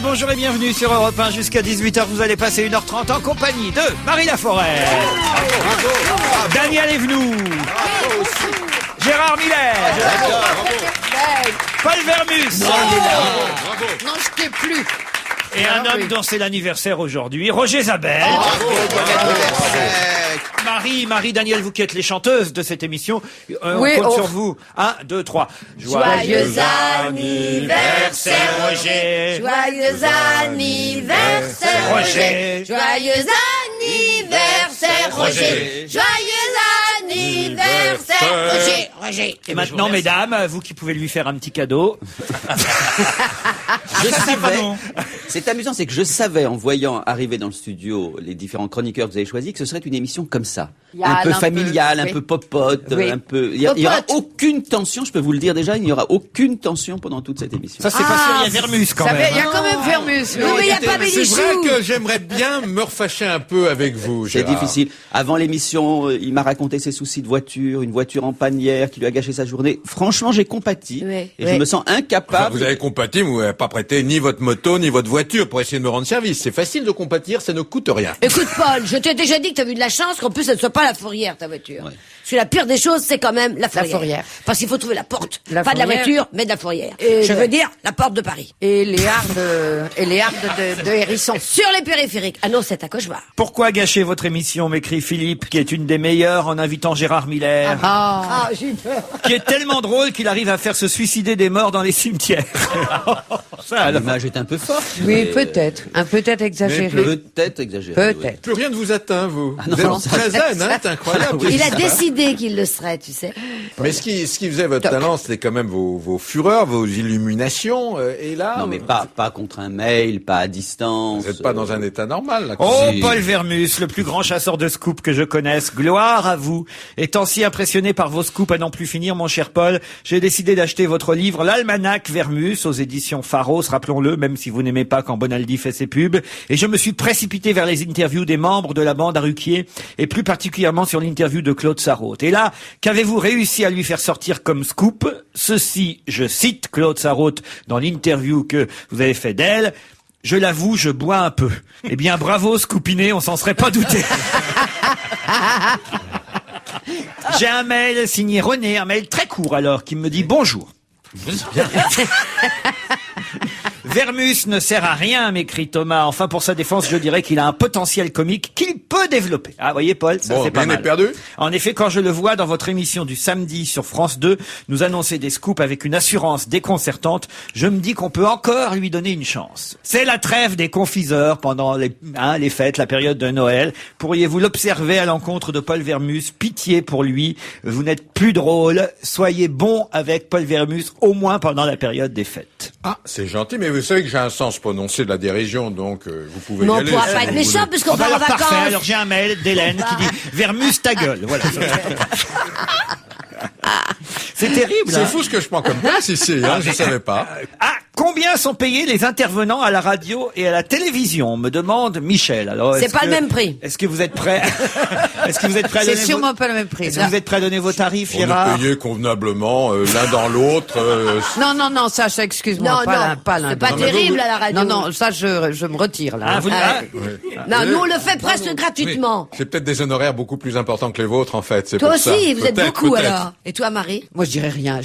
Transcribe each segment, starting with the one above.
bonjour et bienvenue sur Europe 1 jusqu'à 18h. Vous allez passer 1h30 en compagnie de Marie Laforêt, Daniel Evenou, Gérard Miller, Paul Vermus. Non, je t'ai plus. Et un homme dont c'est l'anniversaire aujourd'hui, Roger Zabel. Marie, Daniel, vous qui êtes les chanteuses de cette émission, on compte sur vous. 1, 2, 3. Joyeux anniversaire, Roger. Joyeux anniversaire, Roger. Joyeux anniversaire, Roger. Joyeux anniversaire, Roger. Et maintenant, mesdames, vous qui pouvez lui faire un petit cadeau. Je savais, c'est amusant, c'est que je savais en voyant arriver dans le studio les différents chroniqueurs que vous avez choisis que ce serait une émission comme ça. Un peu familiale, un peu popote, un peu... Il n'y aura aucune tension, je peux vous le dire déjà, il n'y aura aucune tension pendant toute cette émission. Ça, c'est pas sûr, il y a Vermus quand même. Il y a quand même Vermus. Non, mais il n'y a pas Bénichou. C'est vrai que j'aimerais bien me refâcher un peu avec vous, C'est Gérard. difficile. Avant l'émission, il m'a raconté ses soucis de voiture, une voiture en pannière qui lui a gâché sa journée. Franchement, j'ai compati. Je me sens incapable. Enfin, vous avez compati, mais vous n'avez pas prêté ni votre moto, ni votre voiture pour essayer de me rendre service. C'est facile de compatir, ça ne coûte rien. Écoute, Paul, je t'ai déjà dit que t'as eu de la chance qu'en plus, elle ne soit pas la fourrière, ta voiture. Ouais. Parce que la pire des choses, c'est quand même la fourrière. Parce qu'il faut trouver la porte. Pas de la voiture, mais de la fourrière. Je veux dire, la porte de Paris. Et les hardes de Hérisson. Sur les périphériques. Ah non, c'est un cauchemar. Pourquoi gâcher votre émission, m'écrit Philippe, qui est une des meilleures en invitant Gérard Miller, j'ai eu peur. qui est tellement drôle qu'il arrive à faire se suicider des morts dans les cimetières. Ça, alors. L'image est un peu forte. Oui, peut-être. Peut-être exagéré. Peut-être exagéré. Peut-être. Plus rien ne vous atteint, vous. non, Vous êtes non, très zen, hein, c'est incroyable. Il a décidé qu'il le serait, tu sais. Mais ce qui faisait votre talent, c'était quand même vos fureurs, vos illuminations. Et là, Non, mais pas contre un mail, pas à distance. vous n'êtes pas dans un état normal. Là, Oh, Si. Paul Vermus, le plus grand chasseur de scoops que je connaisse. Gloire à vous. Étant si impressionné par vos scoops à n'en plus finir, mon cher Paul, j'ai décidé d'acheter votre livre, l'Almanach Vermus, aux éditions Pharos, rappelons-le, même si vous n'aimez pas quand Bonaldi fait ses pubs. Et je me suis précipité vers les interviews des membres de la bande à Ruquier, et plus particulièrement sur l'interview de Claude Sarraute. Et là, qu'avez-vous réussi à lui faire sortir comme scoop? Ceci, je cite Claude Sarraute dans l'interview que vous avez fait d'elle. Je l'avoue, je bois un peu. Eh bien, bravo, Scoopiné, on s'en serait pas douté. J'ai un mail signé René, un mail très court alors, qui me dit bonjour. Vermus ne sert à rien, m'écrit Thomas. Enfin, pour sa défense, je dirais qu'il a un potentiel comique qu'il peut développer. Ah, voyez, Paul, ça bon, c'est pas rien mal. n'est perdu. En effet, quand je le vois dans votre émission du samedi sur France 2, nous annoncer des scoops avec une assurance déconcertante, je me dis qu'on peut encore lui donner une chance. C'est la trêve des confiseurs pendant les fêtes, la période de Noël. Pourriez-vous l'observer à l'encontre de Paul Vermus? Pitié pour lui. Vous n'êtes plus drôle. Soyez bon avec Paul Vermus, au moins pendant la période des fêtes. Ah, c'est gentil, mais vous savez que j'ai un sens prononcé de la dérision, donc vous pouvez Mais y on aller. pourra si pas vous être voulez. méchant puisqu'on part en alors parfait, vacances. alors j'ai un mail d'Hélène qui dit Vermus ta gueule. Voilà. C'est terrible. C'est hein. fou ce que je prends comme place ici, hein, je savais pas. Ah, combien sont payés les intervenants à la radio et à la télévision, me demande Michel. Alors, C'est pas le même prix. Est-ce que vous êtes prêts? Est-ce que vous êtes prêts à C'est donner sûrement pas le même prix. Est-ce que vous êtes prêts à donner vos tarifs, On Gérard? est payé convenablement l'un dans l'autre. Non, ça, excuse-moi, Non, pas l'un. c'est pas Non, mais terrible à la radio. Non, ça, je me retire, là. Ah, vous- ah, Non, nous on le fait presque gratuitement. C'est peut-être des honoraires beaucoup plus importants que les vôtres, en fait. C'est Toi pour ça. aussi, vous êtes Peut-être, beaucoup peut-être. alors. Et toi, Marie? Moi, je dirais rien,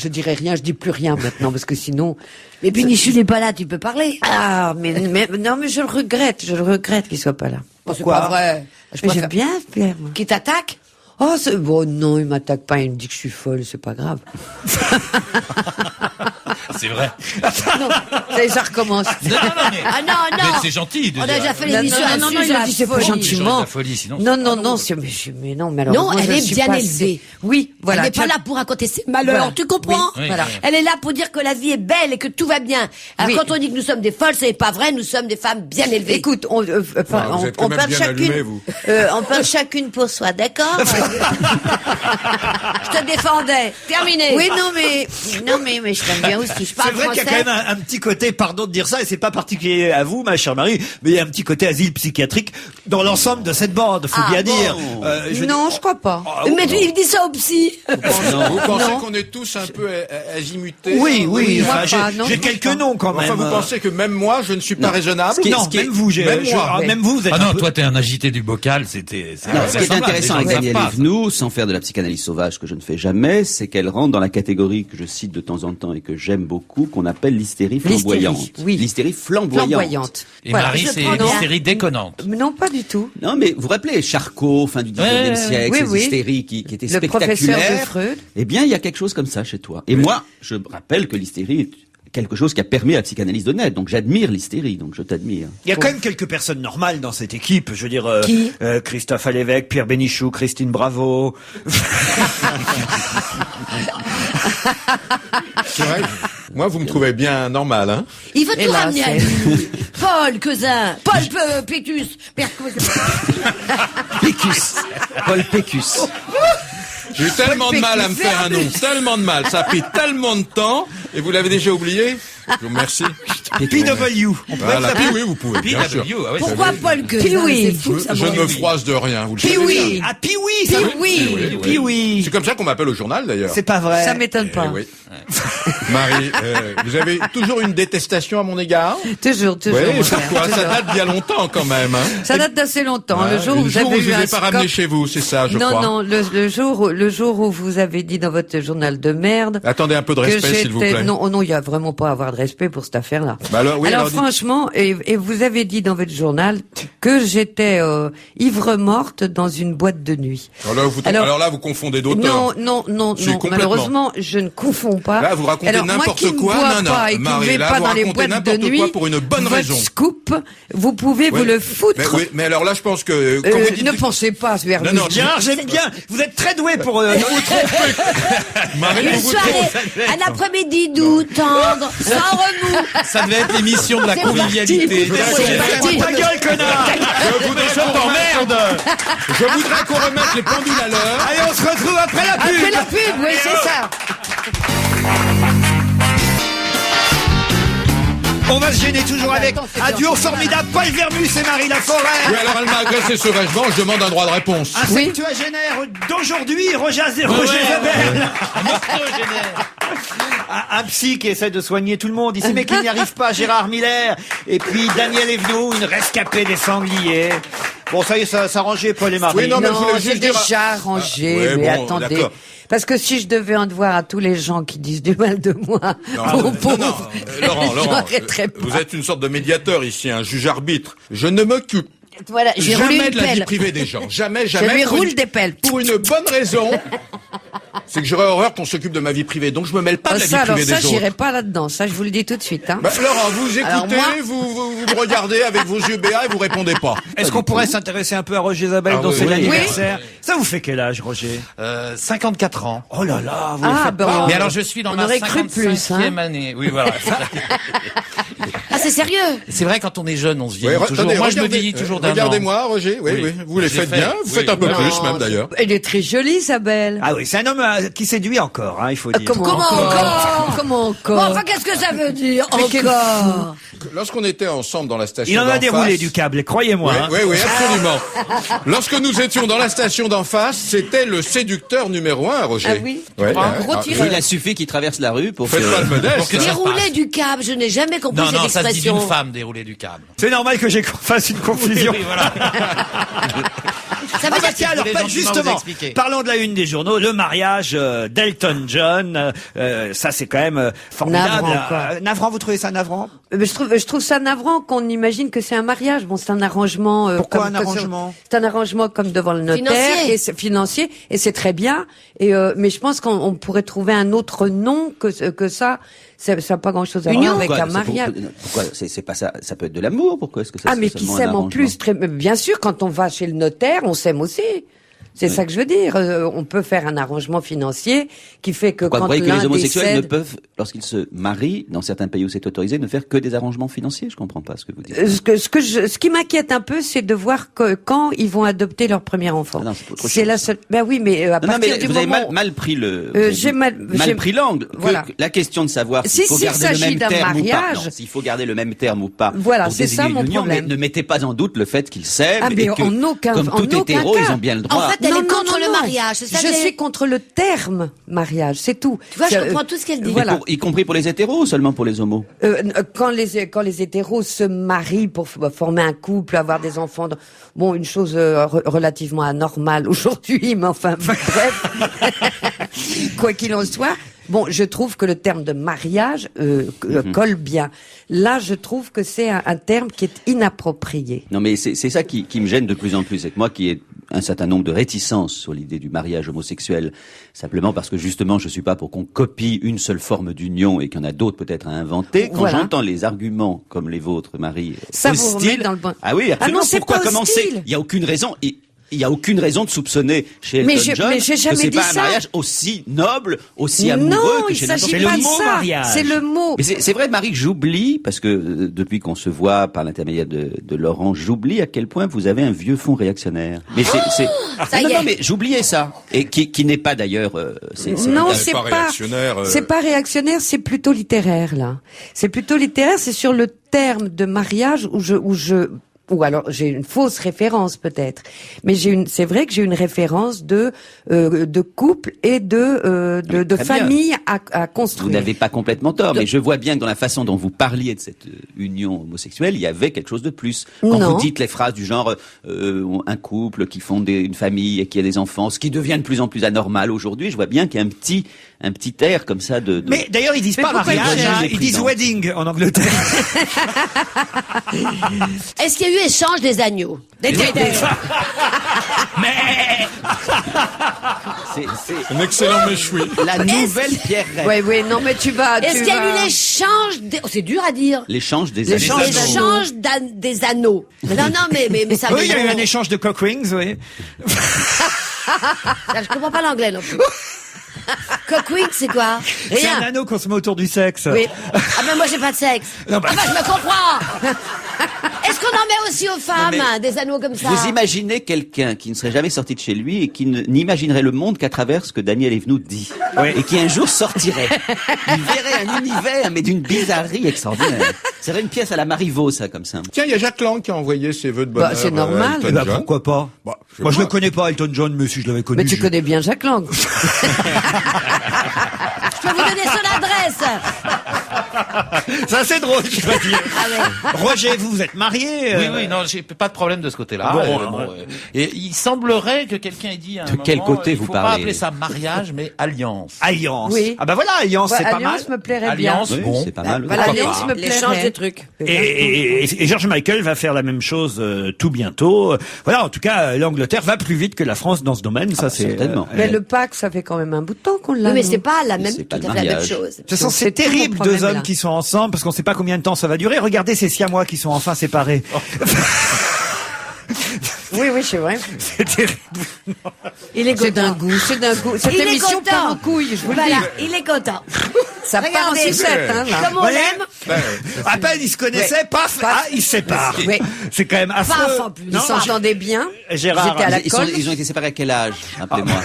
je dis plus rien maintenant, parce que sinon... Mais Bénichou n'est pas là, tu peux parler. Ah, mais je le regrette qu'il soit pas là. C'est pas vrai. Mais j'aime bien Pierre, moi. Qui t'attaque? Oh, bon, non, il m'attaque pas, il me dit que je suis folle, c'est pas grave. C'est vrai. Non, ça recommence. Non, mais, Ah non, mais non. c'est gentil de On a dire. déjà fait Non, l'émission non, là-dessus. il a dit c'est pas folie. gentiment. La folie, sinon. Non, mais alors. Non, moi, elle je est suis bien pas élevée. Oui, voilà. Elle n'est pas tu- là pour raconter ses malheurs, Voilà. tu comprends? Oui, voilà. oui. Elle est là pour dire que la vie est belle et que tout va bien. Alors Oui. quand on dit que nous sommes des folles, c'est pas vrai, nous sommes des femmes bien élevées. Écoute, vous êtes quand même parle bien chacune. allumés, vous. On parle chacune pour soi, d'accord? Je te défendais. Terminé. Oui, non, mais je t'aime bien aussi. Si je parle C'est vrai qu'il y a quand même un petit côté, pardon de dire ça, et c'est pas particulier à vous, ma chère Marie, mais il y a un petit côté asile psychiatrique dans l'ensemble de cette bande, faut bien dire. Je crois pas. Mais il dit ça au psy. Vous pensez qu'on est tous un peu azimutés? Oui, moi enfin, pas, non, j'ai je quelques pense pas. noms quand même. Enfin, vous pensez que même moi, je ne suis pas raisonnable? Non, même vous, même vous, vous êtes Ah un non, peu- toi t'es un agité du bocal, c'était... Ce qui est intéressant avec Daniel Evenou, sans faire de la psychanalyse sauvage que je ne fais jamais, c'est qu'elle rentre dans la catégorie que je cite de temps en temps et que j'aime beaucoup, qu'on appelle l'hystérie flamboyante. Oui. L'hystérie flamboyante. Et Voilà. Marie, Je c'est prends une bien. hystérie déconnante. Non, pas du tout. Non, mais vous vous rappelez Charcot, fin du 19e siècle, oui, ces oui. hystéries qui étaient Le professeur de spectaculaires. Freud. Eh bien, il y a quelque chose comme ça chez toi. Et moi, je rappelle que l'hystérie est quelque chose qui a permis à la psychanalyse de naître. Donc j'admire l'hystérie, donc je t'admire. Il y a quand même quelques personnes normales dans cette équipe. Je veux dire, Qui Christophe Alévèque, Pierre Bénichou, Christine Bravo. C'est vrai. Moi, vous me trouvez bien normal, hein? Il veut Et tout là, ramener à c'est- lui. Paul Cousin, Paul Pécus, Père Cousin. Pécus. Paul Pécus. J'ai eu tellement de mal à me faire un nom, tellement de mal. Ça a pris tellement de temps, et vous l'avez déjà oublié? Je vous remercie. PW. Voilà, puis oui, vous pouvez, bien sûr. PW, ah oui, Pourquoi Paul Cousin? Puis-oui. C'est fou, ça. Je ne me froisse de rien, vous le savez bien. Puis-oui. Ah, Pioui, ça. Puis-oui. Pioui. C'est comme ça qu'on m'appelle au journal, d'ailleurs. C'est pas vrai. Ça m'étonne Eh pas. oui. Marie, vous avez toujours une détestation à mon égard? Toujours. Oui, mon ça, frère, quoi, ça toujours. date d'il y a longtemps quand même. Hein. Ça date d'assez longtemps. Le jour où Le vous jour où avez je eu ne un vais pas ramener scope- chez vous, c'est ça, je non, crois. non, le jour où vous avez dit dans votre journal de merde. Attendez un peu de que respect, s'il vous j'étais- plaît. Non, il y a vraiment pas à avoir de respect pour cette affaire-là. Bah alors, oui, alors, franchement, et vous avez dit dans votre journal que j'étais ivre morte dans une boîte de nuit. alors là, vous confondez d'auteurs. Non, Si, complètement. malheureusement, je ne confonds pas. Là, vous racontez Alors, moi n'importe qui ne quoi. bois Non, pas et qui Marie, ne vais là, pas vous dans les racontez boîtes de n'importe nuit, quoi pour une bonne votre raison. scoop, vous pouvez vous Oui. le foutre. Mais alors là, je pense que quand vous dites... Ne pensez pas, Vermus. Non, Gérard, j'aime bien. Vous êtes très doué pour... Marie, Une vous vous soirée, trompez. un après-midi doux, tendre, sans remous. Ça devait être l'émission de la convivialité. Ferme ta gueule, connard. Je t'emmerde. Je voudrais qu'on remette les pendules à l'heure. Allez, on se retrouve après la pub. Après la pub, oui, c'est ça. On va se gêner toujours avec un duo formidable, Paul Vermus et Marie Laforêt. Oui, alors elle m'a agressé sauvagement, je demande un droit de réponse. Un septuagénaire d'aujourd'hui, Roger Isabelle. Un psy qui essaie de soigner tout le monde ici, mais qui n'y arrive pas, Gérard Miller. Et puis Daniel Evenou, une rescapée des sangliers. Bon, ça y est, ça s'est arrangé, Paul et Marie. Oui, non, mais je Non, voulais c'est juste dire... déjà arrangé, Ah, ouais, mais bon, attendez. d'accord. Parce que si je devais en devoir à tous les gens qui disent du mal de moi, Non, Laurent, j'arrêterais pas. vous êtes une sorte de médiateur ici, un juge-arbitre. Je ne m'occupe Voilà, j'ai roulé jamais une de la vie pelle. privée des gens. Jamais. je lui pour roule une- des pelles. Pour une bonne raison. C'est que j'aurais horreur qu'on s'occupe de ma vie privée. Donc je me mêle pas de la vie Ça, alors privée ça, des j'irai autres. pas là-dedans. Ça, je vous le dis tout de suite. Hein. Bah, Laurent, vous Alors, écoutez, moi- vous me regardez avec vos yeux béats et vous répondez pas. Est-ce qu'on pourrait s'intéresser un peu à Roger Isabelle, Ah dont oui, c'est oui. l'anniversaire? Ça vous fait quel âge, Roger? 54 ans. Oh là là, vous les Ah, faites ben, pas. Mais alors je suis dans on ma aurait cru plus, 55e année. Oui, voilà. Ah, c'est sérieux? C'est vrai, quand on est jeune, on se vieillit toujours. attendez, Moi, je me regardez, vieillis toujours d'un an. Regardez-moi, Roger. Oui, Oui. oui. Vous les J'ai faites fait. bien. Vous Oui. faites un peu Non, plus, même, d'ailleurs. Elle est très jolie, Isabelle. Ah oui, c'est un homme qui séduit encore, hein, il faut dire. Comment encore? Comment Bon, encore enfin, qu'est-ce que ça veut dire? Mais quel Encore? Lorsqu'on était ensemble dans la station Il en a d'en déroulé face- du câble, croyez-moi. hein. Oui, absolument. Lorsque nous étions dans la station d'en face, c'était le séducteur numéro 1, Roger. Ah oui Ouais, Un gros tireur. Il a suffi qu'il traverse la rue pour Faites pas de modeste. hein. Dérouler du câble, je n'ai jamais compris Non, cette non, ça se dit expression. d'une femme dérouler du câble. C'est normal que j'ai fasse une confusion. Oui, voilà. Ça veut Ah bah dire tiens, alors les pas gens qui vont vous justement, expliquer. parlons de la une des journaux, le mariage d'Elton John, ça c'est quand même formidable. Navrant, quoi. Navrant, vous trouvez ça navrant? Je trouve ça navrant qu'on imagine que c'est un mariage. Bon, c'est un arrangement. Pourquoi comme- un arrangement? C'est un arrangement comme devant le notaire, Financier. et c'est financier, et c'est très bien. Et mais je pense qu'on pourrait trouver un autre nom que ça. Ça n'a pas grand-chose à voir avec Pourquoi un mariage. Pourquoi c'est pas ça? Ça peut être de l'amour. Pourquoi est-ce que ça Ah, mais qui seulement un s'aiment en arrangement plus, bien sûr, quand on va chez le notaire, on s'aime aussi. C'est ça que je veux dire. On peut faire un arrangement financier qui fait que Pourquoi quand vous croyez que les homosexuels décède... ne peuvent, lorsqu'ils se marient, dans certains pays où c'est autorisé, ne faire que des arrangements financiers? Je comprends pas ce que vous dites. Ce qui m'inquiète un peu, c'est de voir que quand ils vont adopter leur premier enfant. Ah non, c'est autre chose. C'est la seule. Ben oui, mais à partir du vous moment avez mal pris le. j'ai mal pris l'angle. Voilà. La question de savoir s'il faut garder le même terme ou pas. Non, s'il faut garder le même terme ou pas. Voilà, pour c'est ça désigner mon l'union, problème. Mais ne mettez pas en doute le fait qu'ils s'aiment Ah, mais et que, en aucun, comme en tout aucun hétéro, cas. ils ont bien le droit. En fait, elle est contre le mariage, c'est ça. Je suis contre le terme mariage, c'est tout. Tu vois, je comprends tout ce qu'elle dit. Voilà. Y compris pour les hétéros ou seulement pour les homos? Quand les hétéros se marient pour former un couple, avoir des enfants, bon, une chose relativement anormale aujourd'hui, mais enfin bref, quoi qu'il en soit. Bon, je trouve que le terme de mariage colle bien. Là, je trouve que c'est un terme qui est inapproprié. Non, mais c'est ça qui me gêne de plus en plus. C'est que moi, qui ai un certain nombre de réticences sur l'idée du mariage homosexuel, simplement parce que justement, je suis pas pour qu'on copie une seule forme d'union et qu'il y en a d'autres peut-être à inventer. Quand j'entends les arguments comme les vôtres, Marie, ça hostiles, vous remet dans le bon. Ah oui, absolument. Ah non, c'est pourquoi pas commencer? hostile. Il y a aucune raison. Il y a aucune raison de soupçonner chez Elton John mais j'ai que jamais c'est dit pas un ça. mariage aussi noble, aussi amoureux Non, que il chez n'importe s'agit quel pas autre. de ça. mariage. C'est le mot. Mais c'est vrai, Marie, que j'oublie, parce que depuis qu'on se voit par l'intermédiaire de Laurent, j'oublie à quel point vous avez un vieux fond réactionnaire. Mais Ça y non, est. non, mais j'oubliais ça. Et qui n'est pas d'ailleurs, Non, c'est pas réactionnaire, c'est pas réactionnaire, c'est plutôt littéraire là. C'est plutôt littéraire, c'est sur le terme de mariage ou alors j'ai une fausse référence peut-être, mais c'est vrai que j'ai une référence de couple et de famille à construire. Vous n'avez pas complètement tort, mais je vois bien que dans la façon dont vous parliez de cette union homosexuelle, il y avait quelque chose de plus. Quand Non. vous dites les phrases du genre un couple qui fonde une famille et qui a des enfants, ce qui devient de plus en plus anormal aujourd'hui, je vois bien qu'il y a un petit air comme ça de... Mais d'ailleurs, ils disent pas pourquoi mariage, ils hein, disent ils disent wedding en Angleterre. Est-ce qu'il y a eu échange des agneaux? Des Mais C'est Un excellent méchoui. la nouvelle Pierre Rey. Oui, non, mais tu vas. Est-ce qu'il y a eu l'échange des... Oh, c'est dur à dire. L'échange des L'échange anneaux. des anneaux. L'échange des anneaux. Non, mais ça... oui, il y a eu un échange de cock rings, oui. Je comprends pas l'anglais non plus. Cockwing, c'est quoi? C'est un Rien. anneau qu'on se met autour du sexe. Oui. Ah ben moi j'ai pas de sexe. Non, bah- Ah ben je me comprends. Est-ce qu'on en met aussi aux femmes des anneaux comme ça? Vous imaginez quelqu'un qui ne serait jamais sorti de chez lui et qui n'imaginerait le monde qu'à travers ce que Daniel Evenou dit. Oui. Et qui un jour sortirait. Il verrait un univers, mais d'une bizarrerie extraordinaire. Ce serait une pièce à la Marivaux, ça, comme ça. Tiens, il y a Jacques Lang qui a envoyé ses vœux de bonheur. c'est normal. à Elton Eh ben, John. pourquoi pas? Bah, Moi, je le connais pas, Elton John, mais si je l'avais connu. Mais tu connais bien Jacques Lang. Je peux vous donner son adresse. Ça, c'est drôle, je dois dire. Ah ouais. Roger, vous êtes marié? Oui, non, j'ai pas de problème de ce côté-là. Bon, Et il semblerait que quelqu'un ait dit à un De moment, quel côté il vous faut parlez pas appeler ça mariage, mais alliance. Alliance. Oui. Ah bah voilà, Alliance, c'est pas mal. Alliance me plairait bien. Alliance, Oui, bon. c'est pas mal. Voilà, Pourquoi Alliance pas me L'échange plairait. des trucs. Et George Michael va faire la même chose tout bientôt. Voilà, en tout cas, l'Angleterre va plus vite que la France dans ce domaine, ça c'est certainement. Mais le Pâques, ça fait quand même un bout de temps qu'on l'a. Oui, mais nous. c'est pas la même, C'est tout pas à le fait la même mariage. chose. De toute façon, c'est C'est tout mon terrible, problème, deux hommes là. qui sont ensemble, parce qu'on sait pas combien de temps ça va durer. Regardez ces Siamois qui sont enfin séparés. Oui, c'est vrai. C'est terrible. Il est C'est d'un content. goût, c'est d'un goût. Cette Il est émission content. part en couille, je vous le Voilà, dis. il est content. Ça part en Regardez. sucette, hein, là. Comme on Ouais. l'aime. À peine ils se connaissaient, paf, ils se séparent. Oui. C'est quand même affreux. Paf, en plus. Ils s'entendaient bien. Gérard, Ils étaient à la colle. Ils ont été séparés à quel âge? Rappelez-moi.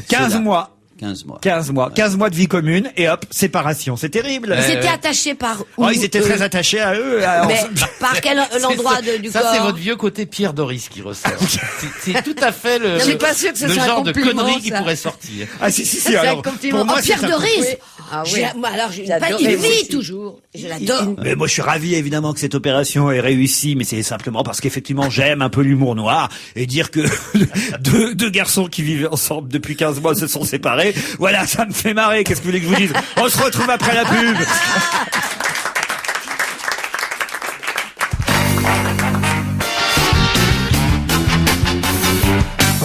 15 Ceux-là. mois. 15 mois. 15 mois. 15 mois de vie commune, et hop, séparation. C'est terrible. Ils étaient attachés par où? Oh, ils étaient très attachés à eux. Alors, Mais par quel endroit du Ça, corps? c'est votre vieux côté Pierre Doris qui ressort. C'est tout à fait le, Je suis pas sûre que ce le soit un genre de compliment, conneries qui ça. pourrait sortir. Ah si, C'est un alors, compliment. pour moi, Oh, Pierre c'est un Doris. Oui. Ah oui. Moi, alors, j'ai J'adorais, il moi vit aussi. toujours. Je l'adore. Mais moi, je suis ravi, évidemment, que cette opération ait réussi, mais c'est simplement parce qu'effectivement, j'aime un peu l'humour noir, et dire que deux garçons qui vivaient ensemble depuis 15 mois se sont séparés, voilà, ça me fait marrer. Qu'est-ce que vous voulez que je vous dise? On se retrouve après la pub.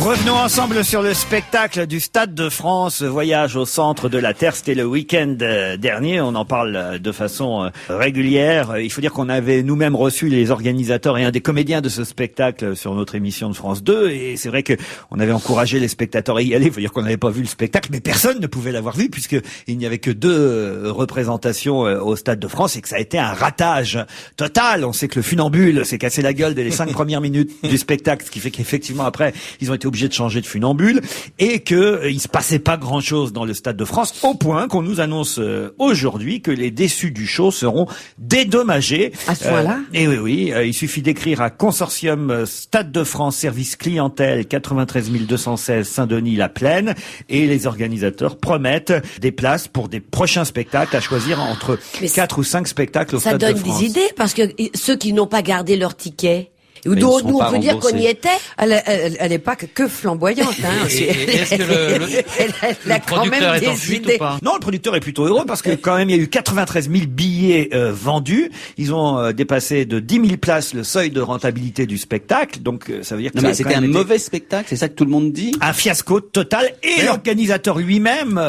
Revenons ensemble sur le spectacle du Stade de France, Voyage au centre de la Terre. C'était le week-end dernier. On en parle de façon régulière. Il faut dire qu'on avait nous-mêmes reçu les organisateurs et un des comédiens de ce spectacle sur notre émission de France 2. Et c'est vrai que on avait encouragé les spectateurs à y aller. Il faut dire qu'on n'avait pas vu le spectacle, mais personne ne pouvait l'avoir vu puisque il n'y avait que 2 représentations au Stade de France et que ça a été un ratage total. On sait que le funambule s'est cassé la gueule dès les 5 premières minutes du spectacle, ce qui fait qu'effectivement après, ils ont été obligés de changer de funambule et que il se passait pas grand-chose dans le Stade de France, au point qu'on nous annonce aujourd'hui que les déçus du show seront dédommagés. À ce point-là Et oui, il suffit d'écrire à Consortium Stade de France Service Clientèle 93 216 Saint-Denis-La Plaine et les organisateurs promettent des places pour des prochains spectacles à choisir entre 4 ou 5 spectacles au Stade de France. Ça donne des idées parce que ceux qui n'ont pas gardé leur ticket, nous on peut dire qu'on y était. Elle est pas que flamboyante. Hein. Est-ce que le producteur est en fuite ou pas? Non, le producteur est plutôt heureux parce que quand même il y a eu 93 000 billets vendus. Ils ont dépassé de 10 000 places le seuil de rentabilité du spectacle. Donc ça veut dire que mais c'était un mauvais spectacle, c'est ça que tout le monde dit. Un fiasco total. Et l'organisateur lui-même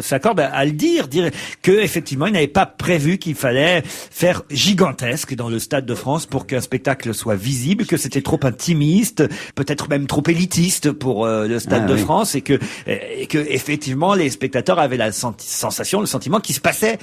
s'accorde à le dire que effectivement il n'avait pas prévu qu'il fallait faire gigantesque dans le Stade de France pour qu'un spectacle soit visible, que c'était trop intimiste, peut-être même trop élitiste pour le Stade de France et que effectivement les spectateurs avaient la sensation, le sentiment qu'il se passait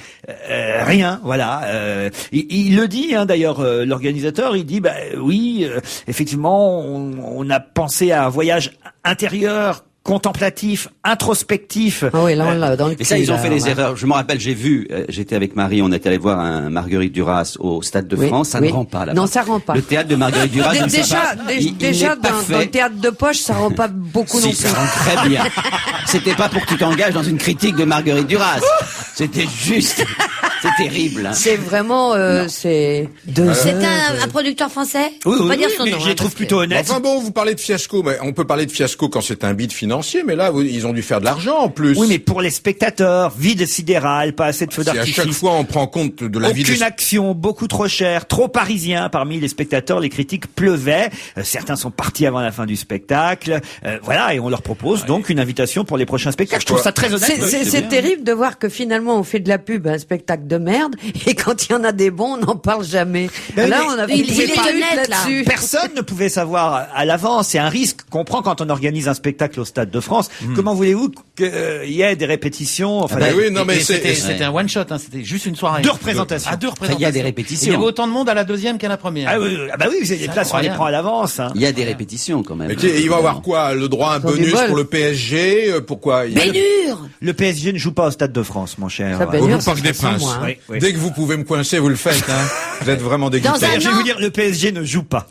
rien. Voilà. Il le dit d'ailleurs l'organisateur, il dit oui, effectivement on a pensé à un voyage intérieur, contemplatif, introspectif. Ah oui, là, dans le et ça, ils ont fait des erreurs. Je me rappelle, j'étais avec Marie, on était allé voir un Marguerite Duras au Stade de France. Ça ne rend pas, là. Non, ça rend pas. Le théâtre de Marguerite Duras, déjà dans le théâtre de poche, ça rend pas beaucoup non plus. Ça rend très bien. C'était pas pour que tu t'engages dans une critique de Marguerite Duras. C'était juste. C'est terrible. Hein. C'est vraiment, c'est un producteur français? Oui, on peut pas dire son mais nom. je les trouve plutôt honnêtes. Enfin bon, vous parlez de fiasco, mais on peut parler de fiasco quand c'est un bide financier, mais là, ils ont dû faire de l'argent en plus. Oui, mais pour les spectateurs, vide sidéral, pas assez de feux d'artifice. À chaque fois, on prend compte de la vie aucune action, beaucoup trop cher, trop parisien. Parmi les spectateurs, les critiques pleuvaient. Certains sont partis avant la fin du spectacle. Voilà, et on leur propose donc une invitation pour les prochains spectacles. Je trouve ça très honnête. C'est terrible de voir que finalement, on fait de la pub à un spectacle de merde, et quand il y en a des bons, on n'en parle jamais. Là, on a il est honnête, là-dessus. Personne ne pouvait savoir à l'avance. C'est un risque qu'on prend quand on organise un spectacle au Stade de France. Comment voulez-vous qu'il y ait des répétitions? Enfin, oui, non, mais c'était un one shot, c'était juste une soirée. 2 représentations. 2 représentations. Il y a des répétitions. Il y avait autant de monde à la deuxième qu'à la première. Ah oui, les places on les prend à l'avance. Il y a des répétitions quand même. Mais il va avoir quoi? Le droit à un bonus pour le PSG? Pourquoi? Bénure! Le PSG ne joue pas au Stade de France, mon cher. Au Parc des Princes. Oui. Dès que vous pouvez me coincer, vous le faites. Hein. Vous êtes vraiment dégoûté. Je vais vous dire, le PSG ne joue pas.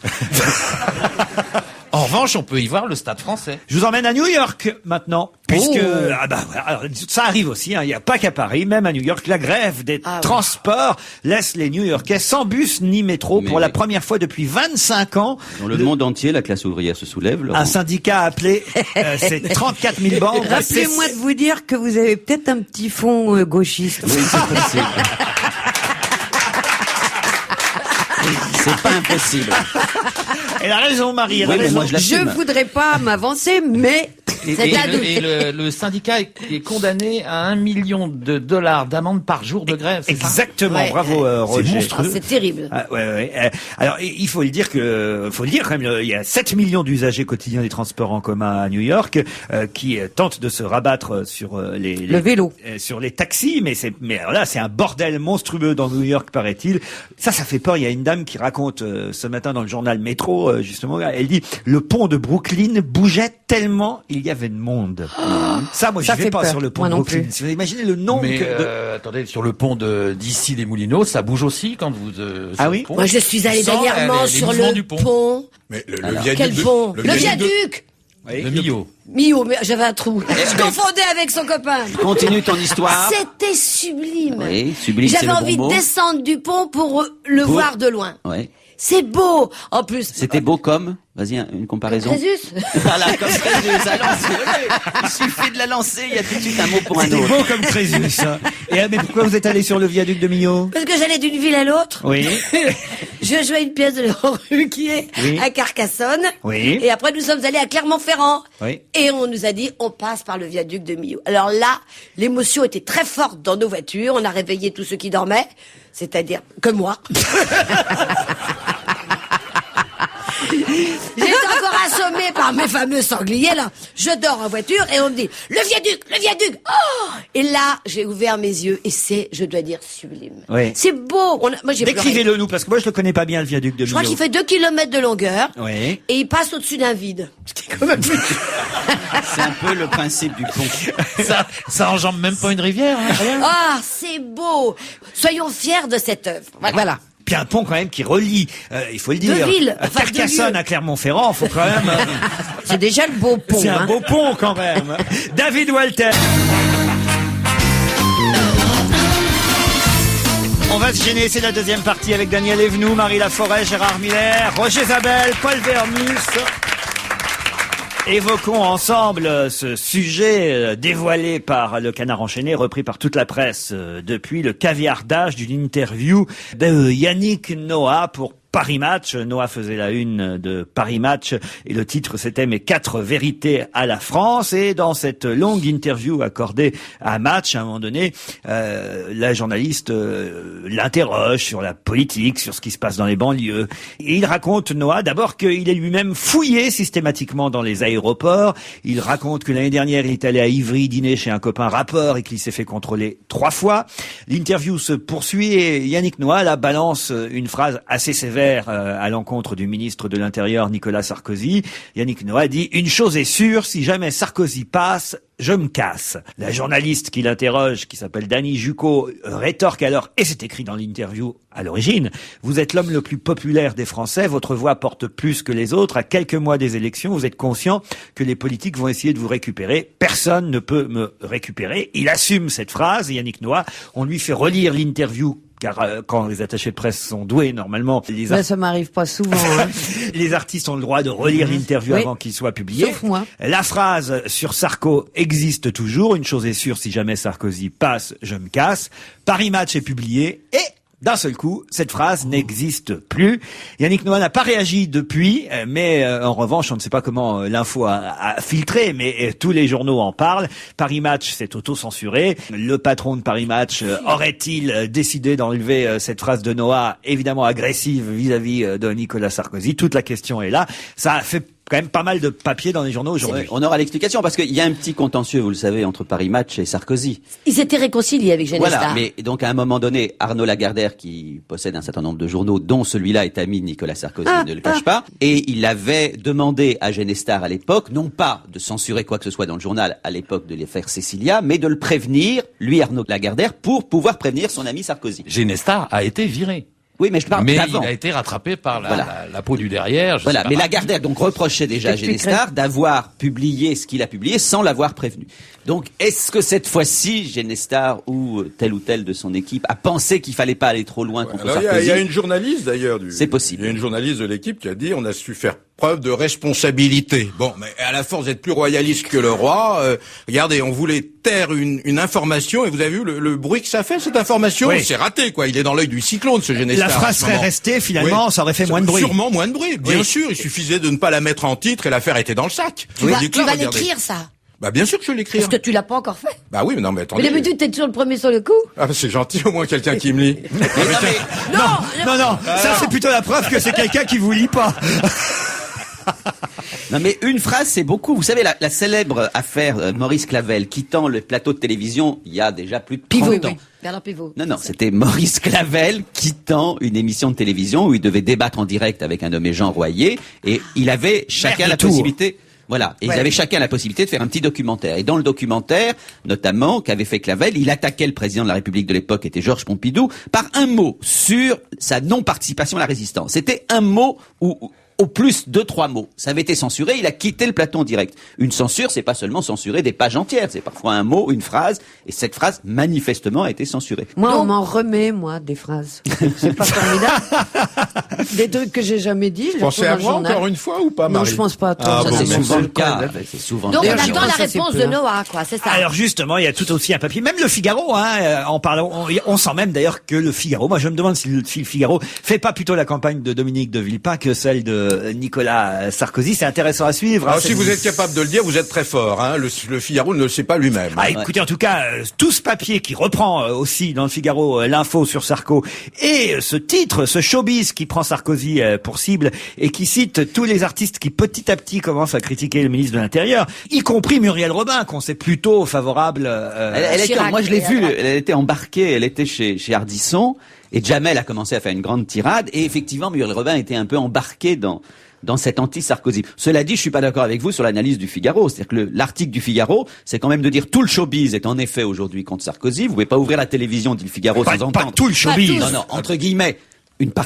En revanche, on peut y voir le Stade français. Je vous emmène à New York maintenant, puisque alors, ça arrive aussi. Il n'y a pas qu'à Paris, même à New York, la grève des transports laisse les New-Yorkais sans bus ni métro pour la première fois depuis 25 ans. Dans le monde entier, la classe ouvrière se soulève. Laurent. Un syndicat appelé c'est 34 000 membres. Rappelez-moi de vous dire que vous avez peut-être un petit fond gauchiste. Oui, c'est possible. C'est pas impossible. Elle a raison, Marie. Elle a raison. Moi, je voudrais pas m'avancer, mais le syndicat est condamné à $1 million d'amende par jour de grève. Exactement. Bravo, Roger. C'est monstrueux. C'est terrible. Alors, il faut le dire quand même, il y a 7 millions d'usagers quotidiens des transports en commun à New York qui tentent de se rabattre sur le vélo, sur les taxis, mais alors là, c'est un bordel monstrueux dans New York, paraît-il. Ça fait peur. Il y a une dame qui raconte ce matin dans le journal Métro, justement, elle dit le pont de Brooklyn bougeait tellement il y avait de monde. Ça, moi, je vais pas sur le pont de Brooklyn. Si vous imaginez le nombre attendez, sur le pont d'ici les Moulineaux, ça bouge aussi quand vous. Oui. Moi, je suis allé dernièrement sur le pont. Mais le viaduc. Quel pont? Le viaduc. Oui. Le Millau. Millau, mais j'avais un trou. Je confondais avec son copain. Continue ton histoire. C'était sublime. Oui, sublime. J'avais envie de descendre du pont pour le voir de loin. Ouais. C'est beau. En plus. C'était beau comme? Vas-y, une comparaison. Crésus. Voilà, comme Crésus, allons-y. Il suffit de la lancer, il y a tout de suite un mot pour un autre. C'était beau comme Crésus. Et mais pourquoi vous êtes allé sur le viaduc de Millau? Parce que j'allais d'une ville à l'autre. Oui. Je jouais une pièce de Laurent Ruquier à Carcassonne. Oui. Et après, nous sommes allés à Clermont-Ferrand. Oui. Et on nous a dit, on passe par le viaduc de Millau. Alors là, l'émotion était très forte dans nos voitures. On a réveillé tous ceux qui dormaient. C'est-à-dire que moi. J'étais encore assommée par mes fameux sangliers, là. Je dors en voiture et on me dit, le viaduc. Oh! Et là, j'ai ouvert mes yeux et c'est, je dois dire, sublime. Oui. C'est beau. Moi, j'ai Décrivez-le nous, parce que moi, je le connais pas bien, le viaduc de Millau. Je crois qu'il fait 2 kilomètres de longueur. Oui. Et il passe au-dessus d'un vide. Ce qui est quand même plus... C'est un peu le principe du pont. Ça enjambe même pas une rivière, hein, rien. Ah, c'est beau. Soyons fiers de cette œuvre. Voilà. Puis un pont quand même qui relie, il faut le dire, Deux villes, enfin, Carcassonne à Clermont-Ferrand, faut quand même... C'est déjà le beau pont. C'est un beau pont quand même. David Walter. On va se gêner, c'est la deuxième partie avec Daniel Evenou, Marie Laforêt, Gérard Miller, Roger Zabel, Paul Vermus. Évoquons ensemble ce sujet dévoilé par le Canard enchaîné, repris par toute la presse depuis, le caviardage d'une interview de Yannick Noah pour Paris Match. Noah faisait la une de Paris Match et le titre c'était « Mes 4 vérités à la France ». Et dans cette longue interview accordée à Match, à un moment donné, la journaliste l'interroge sur la politique, sur ce qui se passe dans les banlieues. Et il raconte, Noah, d'abord qu'il est lui-même fouillé systématiquement dans les aéroports. Il raconte que l'année dernière, il est allé à Ivry dîner chez un copain rappeur et qu'il s'est fait contrôler 3 fois. L'interview se poursuit et Yannick Noah là balance une phrase assez sévère à l'encontre du ministre de l'Intérieur Nicolas Sarkozy. Yannick Noah dit « Une chose est sûre, si jamais Sarkozy passe, je me casse ». La journaliste qui l'interroge, qui s'appelle Dany Jucco, rétorque alors, et c'est écrit dans l'interview à l'origine, « Vous êtes l'homme le plus populaire des Français, votre voix porte plus que les autres. À quelques mois des élections, vous êtes conscient que les politiques vont essayer de vous récupérer. Personne ne peut me récupérer ». Il assume cette phrase, Yannick Noah. On lui fait relire l'interview, car quand les attachés de presse sont doués, normalement, Ça m'arrive pas souvent. Hein. Les artistes ont le droit de relire l'interview avant qu'il soit publié. Sauf moi. La phrase sur Sarko existe toujours. Une chose est sûre, si jamais Sarkozy passe, je me casse. Paris Match est publié et d'un seul coup, cette phrase n'existe plus. Yannick Noah n'a pas réagi depuis, mais en revanche, on ne sait pas comment l'info a filtré, mais tous les journaux en parlent. Paris Match s'est auto-censuré. Le patron de Paris Match aurait-il décidé d'enlever cette phrase de Noah, évidemment agressive vis-à-vis de Nicolas Sarkozy? Toute la question est là. Ça a fait quand même pas mal de papiers dans les journaux aujourd'hui. On aura l'explication parce qu'il y a un petit contentieux, vous le savez, entre Paris Match et Sarkozy. Ils s'étaient réconciliés avec Genestar. Voilà, mais donc à un moment donné, Arnaud Lagardère, qui possède un certain nombre de journaux, dont celui-là est ami de Nicolas Sarkozy, ne le cache pas, et il avait demandé à Genestar à l'époque, non pas de censurer quoi que ce soit dans le journal à l'époque de l'affaire Cécilia, mais de le prévenir, lui Arnaud Lagardère, pour pouvoir prévenir son ami Sarkozy. Genestar a été viré. Oui, mais je parle d'avant. Il a été rattrapé par la peau du derrière. Voilà, mais Lagardère donc reprochait déjà à Genestar d'avoir publié ce qu'il a publié sans l'avoir prévenu. Donc, est-ce que cette fois-ci, Genestar ou tel de son équipe a pensé qu'il fallait pas aller trop loin contre Sarkozy? Il y a une journaliste d'ailleurs C'est possible. Il y a une journaliste de l'équipe qui a dit on a su faire preuve de responsabilité. Bon, mais à la force d'être plus royaliste que le roi, regardez, on voulait taire une information et vous avez vu le bruit que ça fait cette information. Oui. C'est raté quoi. Il est dans l'œil du cyclone ce Genestar. La phrase serait restée finalement, oui. Ça aurait fait moins de bruit. Sûrement moins de bruit, bien sûr. Il suffisait de ne pas la mettre en titre et l'affaire était dans le sac. Tu vas l'écrire ça. Bah bien sûr que je l'écris. Est-ce que tu l'as pas encore fait? Bah oui, mais non mais attendez. Mais d'habitude t'es toujours le premier sur le coup. Ah bah c'est gentil, au moins quelqu'un qui me lit. Non, ça c'est plutôt la preuve que c'est quelqu'un qui vous lit pas. Non mais une phrase c'est beaucoup. Vous savez la célèbre affaire Maurice Clavel quittant le plateau de télévision il y a déjà plus de 30 ans. Oui. Bernard Pivot. Non, c'était Maurice Clavel quittant une émission de télévision où il devait débattre en direct avec un nommé Jean Royer et il avait chacun la possibilité. Voilà. Et ils avaient chacun la possibilité de faire un petit documentaire. Et dans le documentaire, notamment, qu'avait fait Clavel, il attaquait le président de la République de l'époque, qui était Georges Pompidou, par un mot sur sa non-participation à la résistance. C'était un mot où au plus 2-3 mots. Ça avait été censuré, il a quitté le plateau en direct. Une censure, c'est pas seulement censurer des pages entières, c'est parfois un mot, une phrase, et cette phrase, manifestement, a été censurée. Moi, on m'en remet, des phrases. C'est pas formidable. Des trucs que j'ai jamais dit, je les Pensez trouve à dans le moi journal. encore une fois ou pas, Marie? Non, je pense pas à toi. Ça, bon, c'est merci. souvent le cas. C'est souvent Donc, le on cas. attend la Ça, c'est réponse peu, de Noah, quoi, c'est ça. Alors justement, il y a tout aussi un papier, même le Figaro, en parlant, on sent même d'ailleurs que le Figaro, moi je me demande si le Figaro fait pas plutôt la campagne de Dominique de Villepin que celle de Nicolas Sarkozy. C'est intéressant à suivre. Alors, si vous êtes capable de le dire, vous êtes très fort. Hein. Le Figaro ne le sait pas lui-même. Ah, écoutez, en tout cas, tout ce papier qui reprend aussi dans le Figaro l'info sur Sarko et ce titre, ce showbiz qui prend Sarkozy pour cible et qui cite tous les artistes qui petit à petit commencent à critiquer le ministre de l'Intérieur, y compris Muriel Robin, qu'on sait plutôt favorable. Moi, je l'ai vue, elle était embarquée, elle était chez Ardisson, et Jamel a commencé à faire une grande tirade, et effectivement, Muriel Robin était un peu embarquée dans cet anti-Sarkozy. Cela dit, je suis pas d'accord avec vous sur l'analyse du Figaro. C'est-à-dire que l'article du Figaro, c'est quand même de dire tout le showbiz est en effet aujourd'hui contre Sarkozy. Vous pouvez pas ouvrir la télévision, dit le Figaro, sans entendre. Pas tout le showbiz. Non, entre guillemets.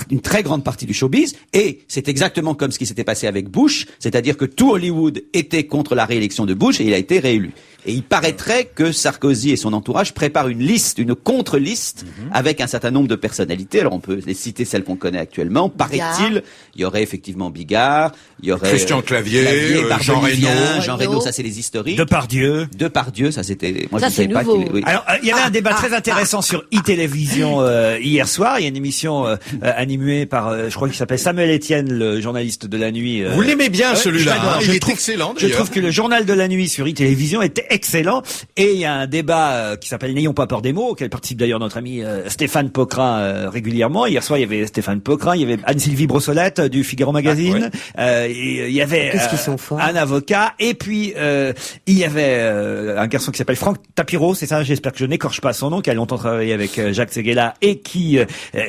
Une très grande partie du showbiz, et c'est exactement comme ce qui s'était passé avec Bush, c'est-à-dire que tout Hollywood était contre la réélection de Bush et il a été réélu. Et il paraîtrait que Sarkozy et son entourage préparent une liste, une contre-liste, avec un certain nombre de personnalités. Alors on peut les citer celles qu'on connaît actuellement. Paraît-il, il y aurait effectivement Bigard, il y aurait Christian Clavier, Jean Reno. Jean Reno, ça c'est les historiques. Depardieu, ça c'était. Moi Ça, je savais c'est pas nouveau. qu'il. Oui. Alors, il y avait un débat très intéressant sur e-télévision hier soir. Il y a une émission animée par, je crois qu'il s'appelle Samuel Etienne, le journaliste de la nuit. Vous l'aimez bien celui-là, je l'adore. hein. Je Il est trouve- excellent Je d'ailleurs. trouve que le journal de la nuit sur e-télévision était excellent. Et il y a un débat qui s'appelle N'ayons pas peur des mots, auquel participe d'ailleurs notre ami Stéphane Pocrin régulièrement. Hier soir, il y avait Stéphane Pocrin, il y avait Anne-Sylvie Brossolette du Figaro Magazine. Et il y avait Qu'est-ce qu'ils sont forts. un avocat. Et puis, il y avait un garçon qui s'appelle Franck Tapiro, c'est ça, j'espère que je n'écorche pas son nom, qui a longtemps travaillé avec Jacques Séguéla et qui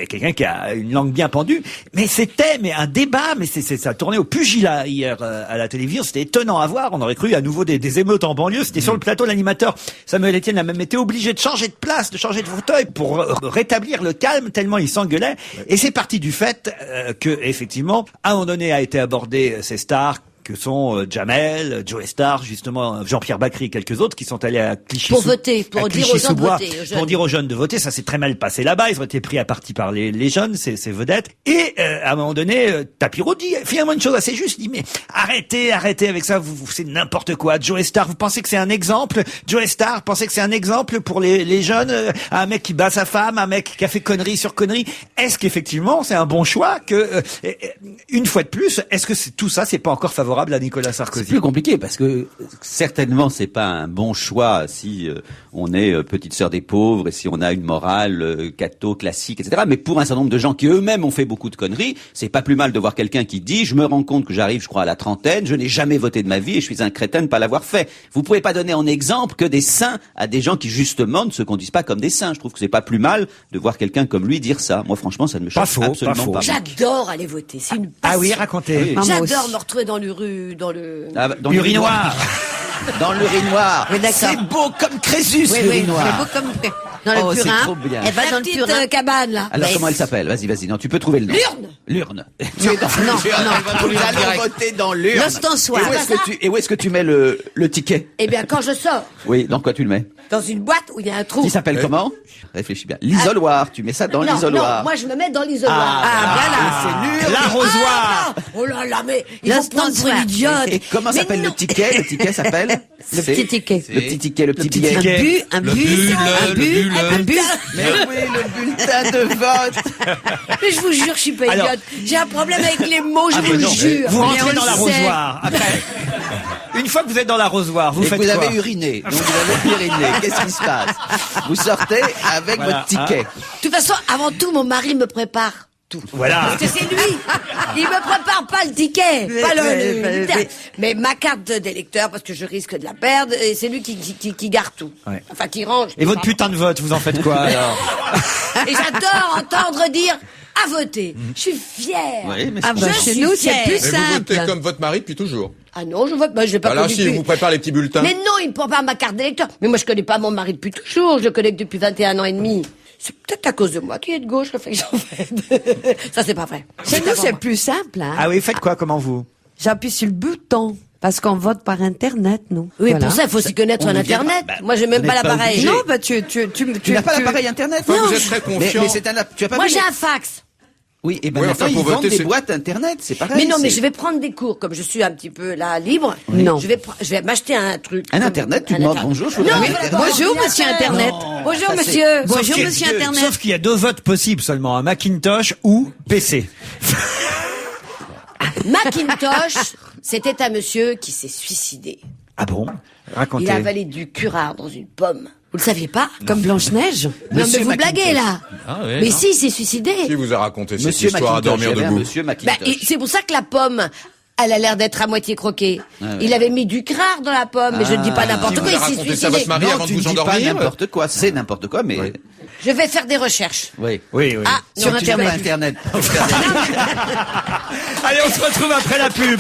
quelqu'un qui a une langue bien pendue. Mais c'était un débat, mais ça tournait au pugilat hier à la télévision. C'était étonnant à voir. On aurait cru à nouveau des émeutes en banlieue. C'était sur le plateau, l'animateur Samuel Etienne a même été obligé de changer de place, de changer de fauteuil pour rétablir le calme tellement il s'engueulait. Et c'est parti du fait que effectivement, à un moment donné a été abordé ces stars que sont Jamel, Joe Star, justement Jean-Pierre Bacry et quelques autres qui sont allés à Clichy. Pour voter, pour dire aux gens de voter, aux jeunes. Pour dire aux jeunes de voter, ça s'est très mal passé là-bas. Ils ont été pris à partie par les jeunes, ces vedettes. Et à un moment donné, Tapiro dit finalement une chose assez juste. Il dit mais arrêtez avec ça. Vous c'est n'importe quoi. Joe Star, vous pensez que c'est un exemple? Joe Star, pensez que c'est un exemple pour les jeunes? Un mec qui bat sa femme, un mec qui a fait connerie sur connerie. Est-ce qu'effectivement c'est un bon choix que une fois de plus, est-ce que tout ça c'est pas encore favorable à Nicolas Sarkozy? C'est plus compliqué parce que certainement c'est pas un bon choix si on est petite sœur des pauvres et si on a une morale catho classique, etc. Mais pour un certain nombre de gens qui eux-mêmes ont fait beaucoup de conneries, c'est pas plus mal de voir quelqu'un qui dit je me rends compte que j'arrive, je crois, à la trentaine, je n'ai jamais voté de ma vie et je suis un crétin de pas l'avoir fait. Vous pouvez pas donner en exemple que des saints à des gens qui justement ne se conduisent pas comme des saints. Je trouve que c'est pas plus mal de voir quelqu'un comme lui dire ça. Moi franchement ça ne me choque absolument pas. J'adore aller voter. C'est une passion. Ah oui, racontez. Oui. J'adore me retrouver dans dans le... Dans L'urinoir. Dans l'urinoir. Oui, d'accord. C'est beau comme Crésus, l'urinoir. C'est beau comme dans le Oh, c'est purin. trop bien. Elle va dans La le petite purin. cabane, là. Alors comment elle s'appelle? Vas-y. Non, tu peux trouver le nom. L'urne. Tu es dans non, Nous allons voter dans l'urne. L'ostensoir. Et où est-ce que tu mets le ticket? Eh bien, quand je sors Oui, dans quoi tu le mets? dans une boîte où il y a un trou... Qui s'appelle comment? Réfléchis bien. L'isoloir. Tu mets ça dans Non, l'isoloir. non, moi je me mets dans l'isoloir. C'est l'urne. L'arrosoir. Ah, oh là là, mais ils vont prendre pour une idiote. Et comment Mais s'appelle non. le ticket? Le ticket s'appelle? Le petit ticket. Le petit ticket, le petit billet. ticket. Un but. Mais oui, le bulletin de vote. Mais je vous jure, je suis pas Alors- idiote. J'ai un problème avec les mots, je vous non, jure. Vous Mais rentrez on dans le l'arrosoir. Après, une fois que vous êtes dans l'arrosoir, vous Et faites vous quoi? avez uriné. Donc vous avez uriné. Qu'est-ce qui se passe? Vous sortez avec Voilà. votre ticket. De toute façon, avant tout, mon mari me prépare tout. Voilà. Parce que c'est lui. Il me prépare pas le ticket, pas le mais ma carte d'électeur, parce que je risque de la perdre, et c'est lui qui garde tout. Ouais. Enfin, qui range. Et votre putain de vote, vous en faites quoi alors? Et j'adore entendre dire à voter. Je suis fière. Oui, mais Ah bah Je chez suis nous c'est fière. plus Et vous votez simple. comme votre mari depuis toujours. Ah non, je vote, je l'ai pas Alors connu si, depuis. vous prépare les petits bulletins. Mais non, il me prépare ma carte d'électeur. Mais moi, je connais pas mon mari depuis toujours. Je le connais que depuis 21 ans et demi. c'est peut-être à cause de moi qui est de gauche, le fait que j'en fais. Ça, c'est pas vrai. Chez nous, c'est plus simple. Hein. Ah oui, faites quoi, comment vous? J'appuie sur le bouton. Parce qu'on vote par Internet, nous. Oui, Voilà. pour ça, il faut s'y connaître en Internet. Moi, j'ai même pas l'appareil. Non, bah tu n'as pas l'appareil Internet. Enfin, vous êtes très confiant. Mais c'est tu as pas Moi, vu j'ai un fax. Oui, et ben Oui, maintenant enfin, pour ils vendent voter, des c'est- boîtes Internet, c'est pareil. Mais non, mais c'est- je vais prendre des cours, comme je suis un petit peu là, libre. Non. Je vais m'acheter un truc. Un Internet, tu Un demandes Internet. bonjour, je voudrais Non, un mais Internet. d'abord, Bonjour, ordinateur. monsieur Internet. Bonjour, ça, c'est- monsieur. Bonjour, Sauf qu'il- monsieur Internet. Sauf qu'il y a 2 votes possibles seulement, un Macintosh ou PC. Macintosh, c'était un monsieur qui s'est suicidé. Ah bon? Racontez. Il a avalé du curare dans une pomme. Vous le saviez pas? Comme Blanche-Neige. Non, mais Monsieur vous Macintosh. blaguez, là. Ah ouais, Mais non. si, il s'est suicidé. Qui vous a raconté cette Monsieur histoire à Macintosh, dormir il y avait un debout? Monsieur Bah, Macintosh. c'est pour ça que la pomme, elle a l'air d'être à moitié croquée. ouais. Il avait mis du curare dans la pomme, mais je ne dis pas n'importe Qui quoi, vous a il s'est raconté ça à suicidé. votre mari Non, avant de tu ne vous dis pas endormir? n'importe quoi, c'est n'importe quoi, mais Je vais faire des recherches. oui. Oui, oui. Ah, Sur non, tu Internet. veux- Internet. Allez, on se retrouve après la pub.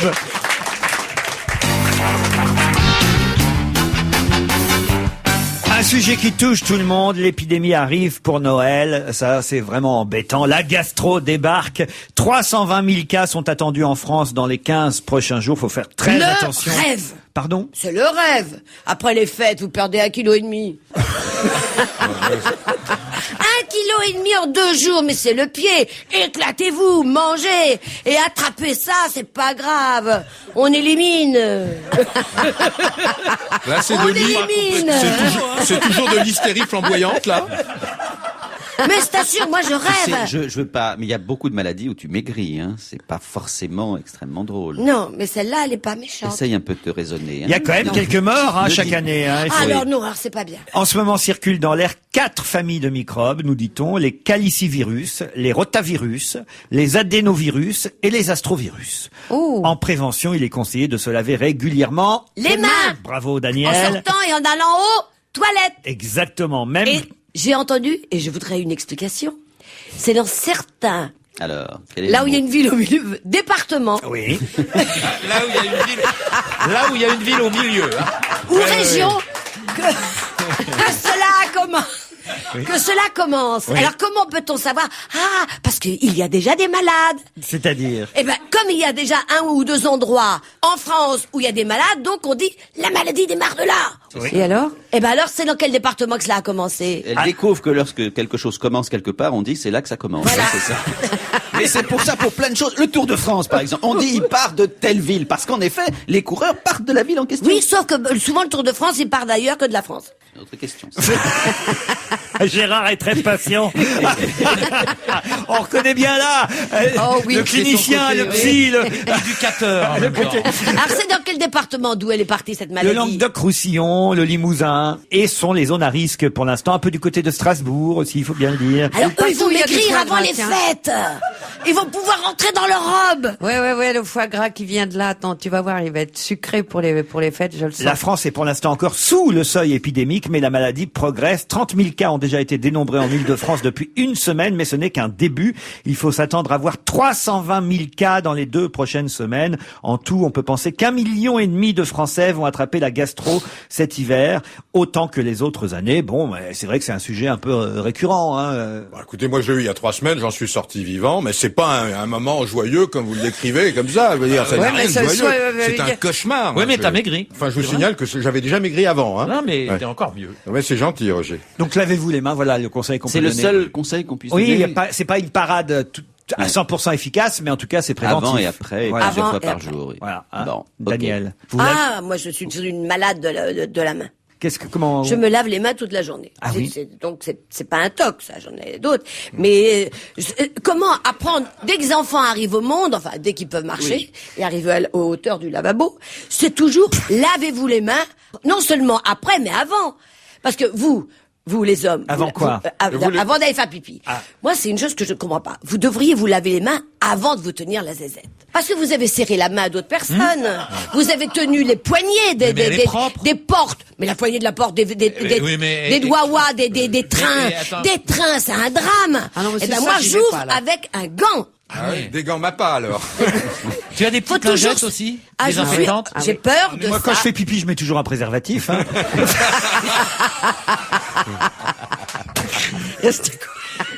Un sujet qui touche tout le monde, l'épidémie arrive pour Noël, ça c'est vraiment embêtant. La gastro débarque, 320 000 cas sont attendus en France dans les 15 prochains jours, faut faire très Le attention. rêve. Pardon? C'est le rêve. Après les fêtes, vous perdez 1,5 kg. 1,5 kg en 2 jours, mais c'est le pied. Éclatez-vous, mangez et attrapez ça, c'est pas grave. On élimine. Là, c'est On de l'hy- élimine. c'est toujours de l'hystérie flamboyante, là. Mais je t'assure, moi je rêve. Je veux pas, mais il y a beaucoup de maladies où tu maigris, hein. C'est pas forcément extrêmement drôle. Non, mais celle-là, elle est pas méchante. Essaye un peu de te raisonner. Il y a quand même quelques morts hein, Le chaque dis- année. Hein, il faut- Alors non, alors c'est pas bien. En ce moment circulent dans l'air 4 familles de microbes, nous dit-on, les calicivirus, les rotavirus, les adénovirus et les astrovirus. Oh. En prévention, il est conseillé de se laver régulièrement Les mains. Bravo En Daniel. sortant et en allant aux toilettes. Exactement, même Et j'ai entendu, et je voudrais une explication, c'est dans certains, Alors, quel est là le où il y a mot une ville au milieu, département, oui. Là où il y a une ville au milieu. Hein. ou région, que cela commence. Oui. Alors comment peut-on savoir? Ah, parce qu'il y a déjà des malades. C'est-à-dire Eh ben, comme il y a déjà 1 ou 2 endroits en France où il y a des malades, donc on dit la maladie démarre de là. Et alors? Eh ben alors, c'est dans quel département que cela a commencé? Elle découvre que lorsque quelque chose commence quelque part, on dit c'est là que ça commence. Voilà. Ouais, c'est ça. Mais c'est pour ça, pour plein de choses. Le Tour de France, par exemple. On dit il part de telle ville. Parce qu'en effet, les coureurs partent de la ville en question. Oui, sauf que souvent le Tour de France, il part d'ailleurs que de la France. Autre question. Gérard est très patient. On reconnaît bien là Oh oui, le c'est clinicien, son côté, le psy, Éducateur. en même temps. Alors c'est dans quel département d'où elle est partie cette le maladie? Languedoc-Roussillon, le Limousin, et sont les zones à risque pour l'instant, un peu du côté de Strasbourg aussi, il faut bien le dire. Alors eux, ils vont Partout, il y a du maigrir foie avant gras, les tiens. fêtes. Ils vont pouvoir rentrer dans leur robe. Ouais, le foie gras qui vient de là, attends, tu vas voir, il va être sucré pour les fêtes, je le sens. La France est pour l'instant encore sous le seuil épidémique, mais la maladie progresse. 30 000 cas ont déjà été dénombrés en Île-de-France depuis une semaine, mais ce n'est qu'un début. Il faut s'attendre à voir 320 000 cas dans les 2 prochaines semaines. En tout, on peut penser qu'1,5 million de Français vont attraper la gastro cet hiver, autant que les autres années. Bon, mais c'est vrai que c'est un sujet un peu récurrent. Hein. Bah, écoutez, moi, je l'ai eu il y a 3 semaines, j'en suis sorti vivant, mais c'est pas un moment joyeux comme vous le décrivez, comme ça. Je veux dire, ça Ouais, n'a mais rien de ça joyeux. soit, C'est un cauchemar. Oui, hein, mais je- t'as maigri. Enfin, je vous signale que j'avais déjà maigri avant. Hein. Non, mais Ouais. t'es encore mieux. Ouais, c'est gentil, Roger. Donc lavez-vous les mains, voilà le conseil qu'on peut C'est le donner. seul conseil qu'on puisse Oui, donner. il y a pas, c'est pas une parade à 100% efficace, mais en tout cas c'est préventif. Avant et après, et Voilà. plusieurs Avant fois et par après. jour. oui. Voilà. hein. Bon, ok. Daniel, vous Ah, moi je suis une malade de la main. comment Je me lave les mains toute la journée. Ah oui. Donc c'est pas un toc, ça, j'en ai d'autres. Mais comment apprendre dès que les enfants arrivent au monde, enfin dès qu'ils peuvent marcher et arriver aux hauteurs du lavabo, c'est toujours lavez-vous les mains, non seulement après mais avant, parce que vous les hommes, Avant quoi avant d'aller faire pipi. Ah. Moi, c'est une chose que je ne comprends pas. Vous devriez vous laver les mains avant de vous tenir la zézette. Parce que vous avez serré la main d'autres personnes. Vous avez tenu les poignées Mais elle est propre. des portes. Mais la poignée de la porte des oui, mais- des doigts, des trains. attends. Des trains, c'est un drame. Ah non, mais Eh c'est ben ça, moi, j'y vais j'ouvre pas, là. avec un gant. Ah oui. Des gants pas alors. Tu as des Faut petites lingettes toujours- aussi Ah, je suis... désinfectantes J'ai peur de Moi, ça. quand je fais pipi, je mets toujours un préservatif. Hein.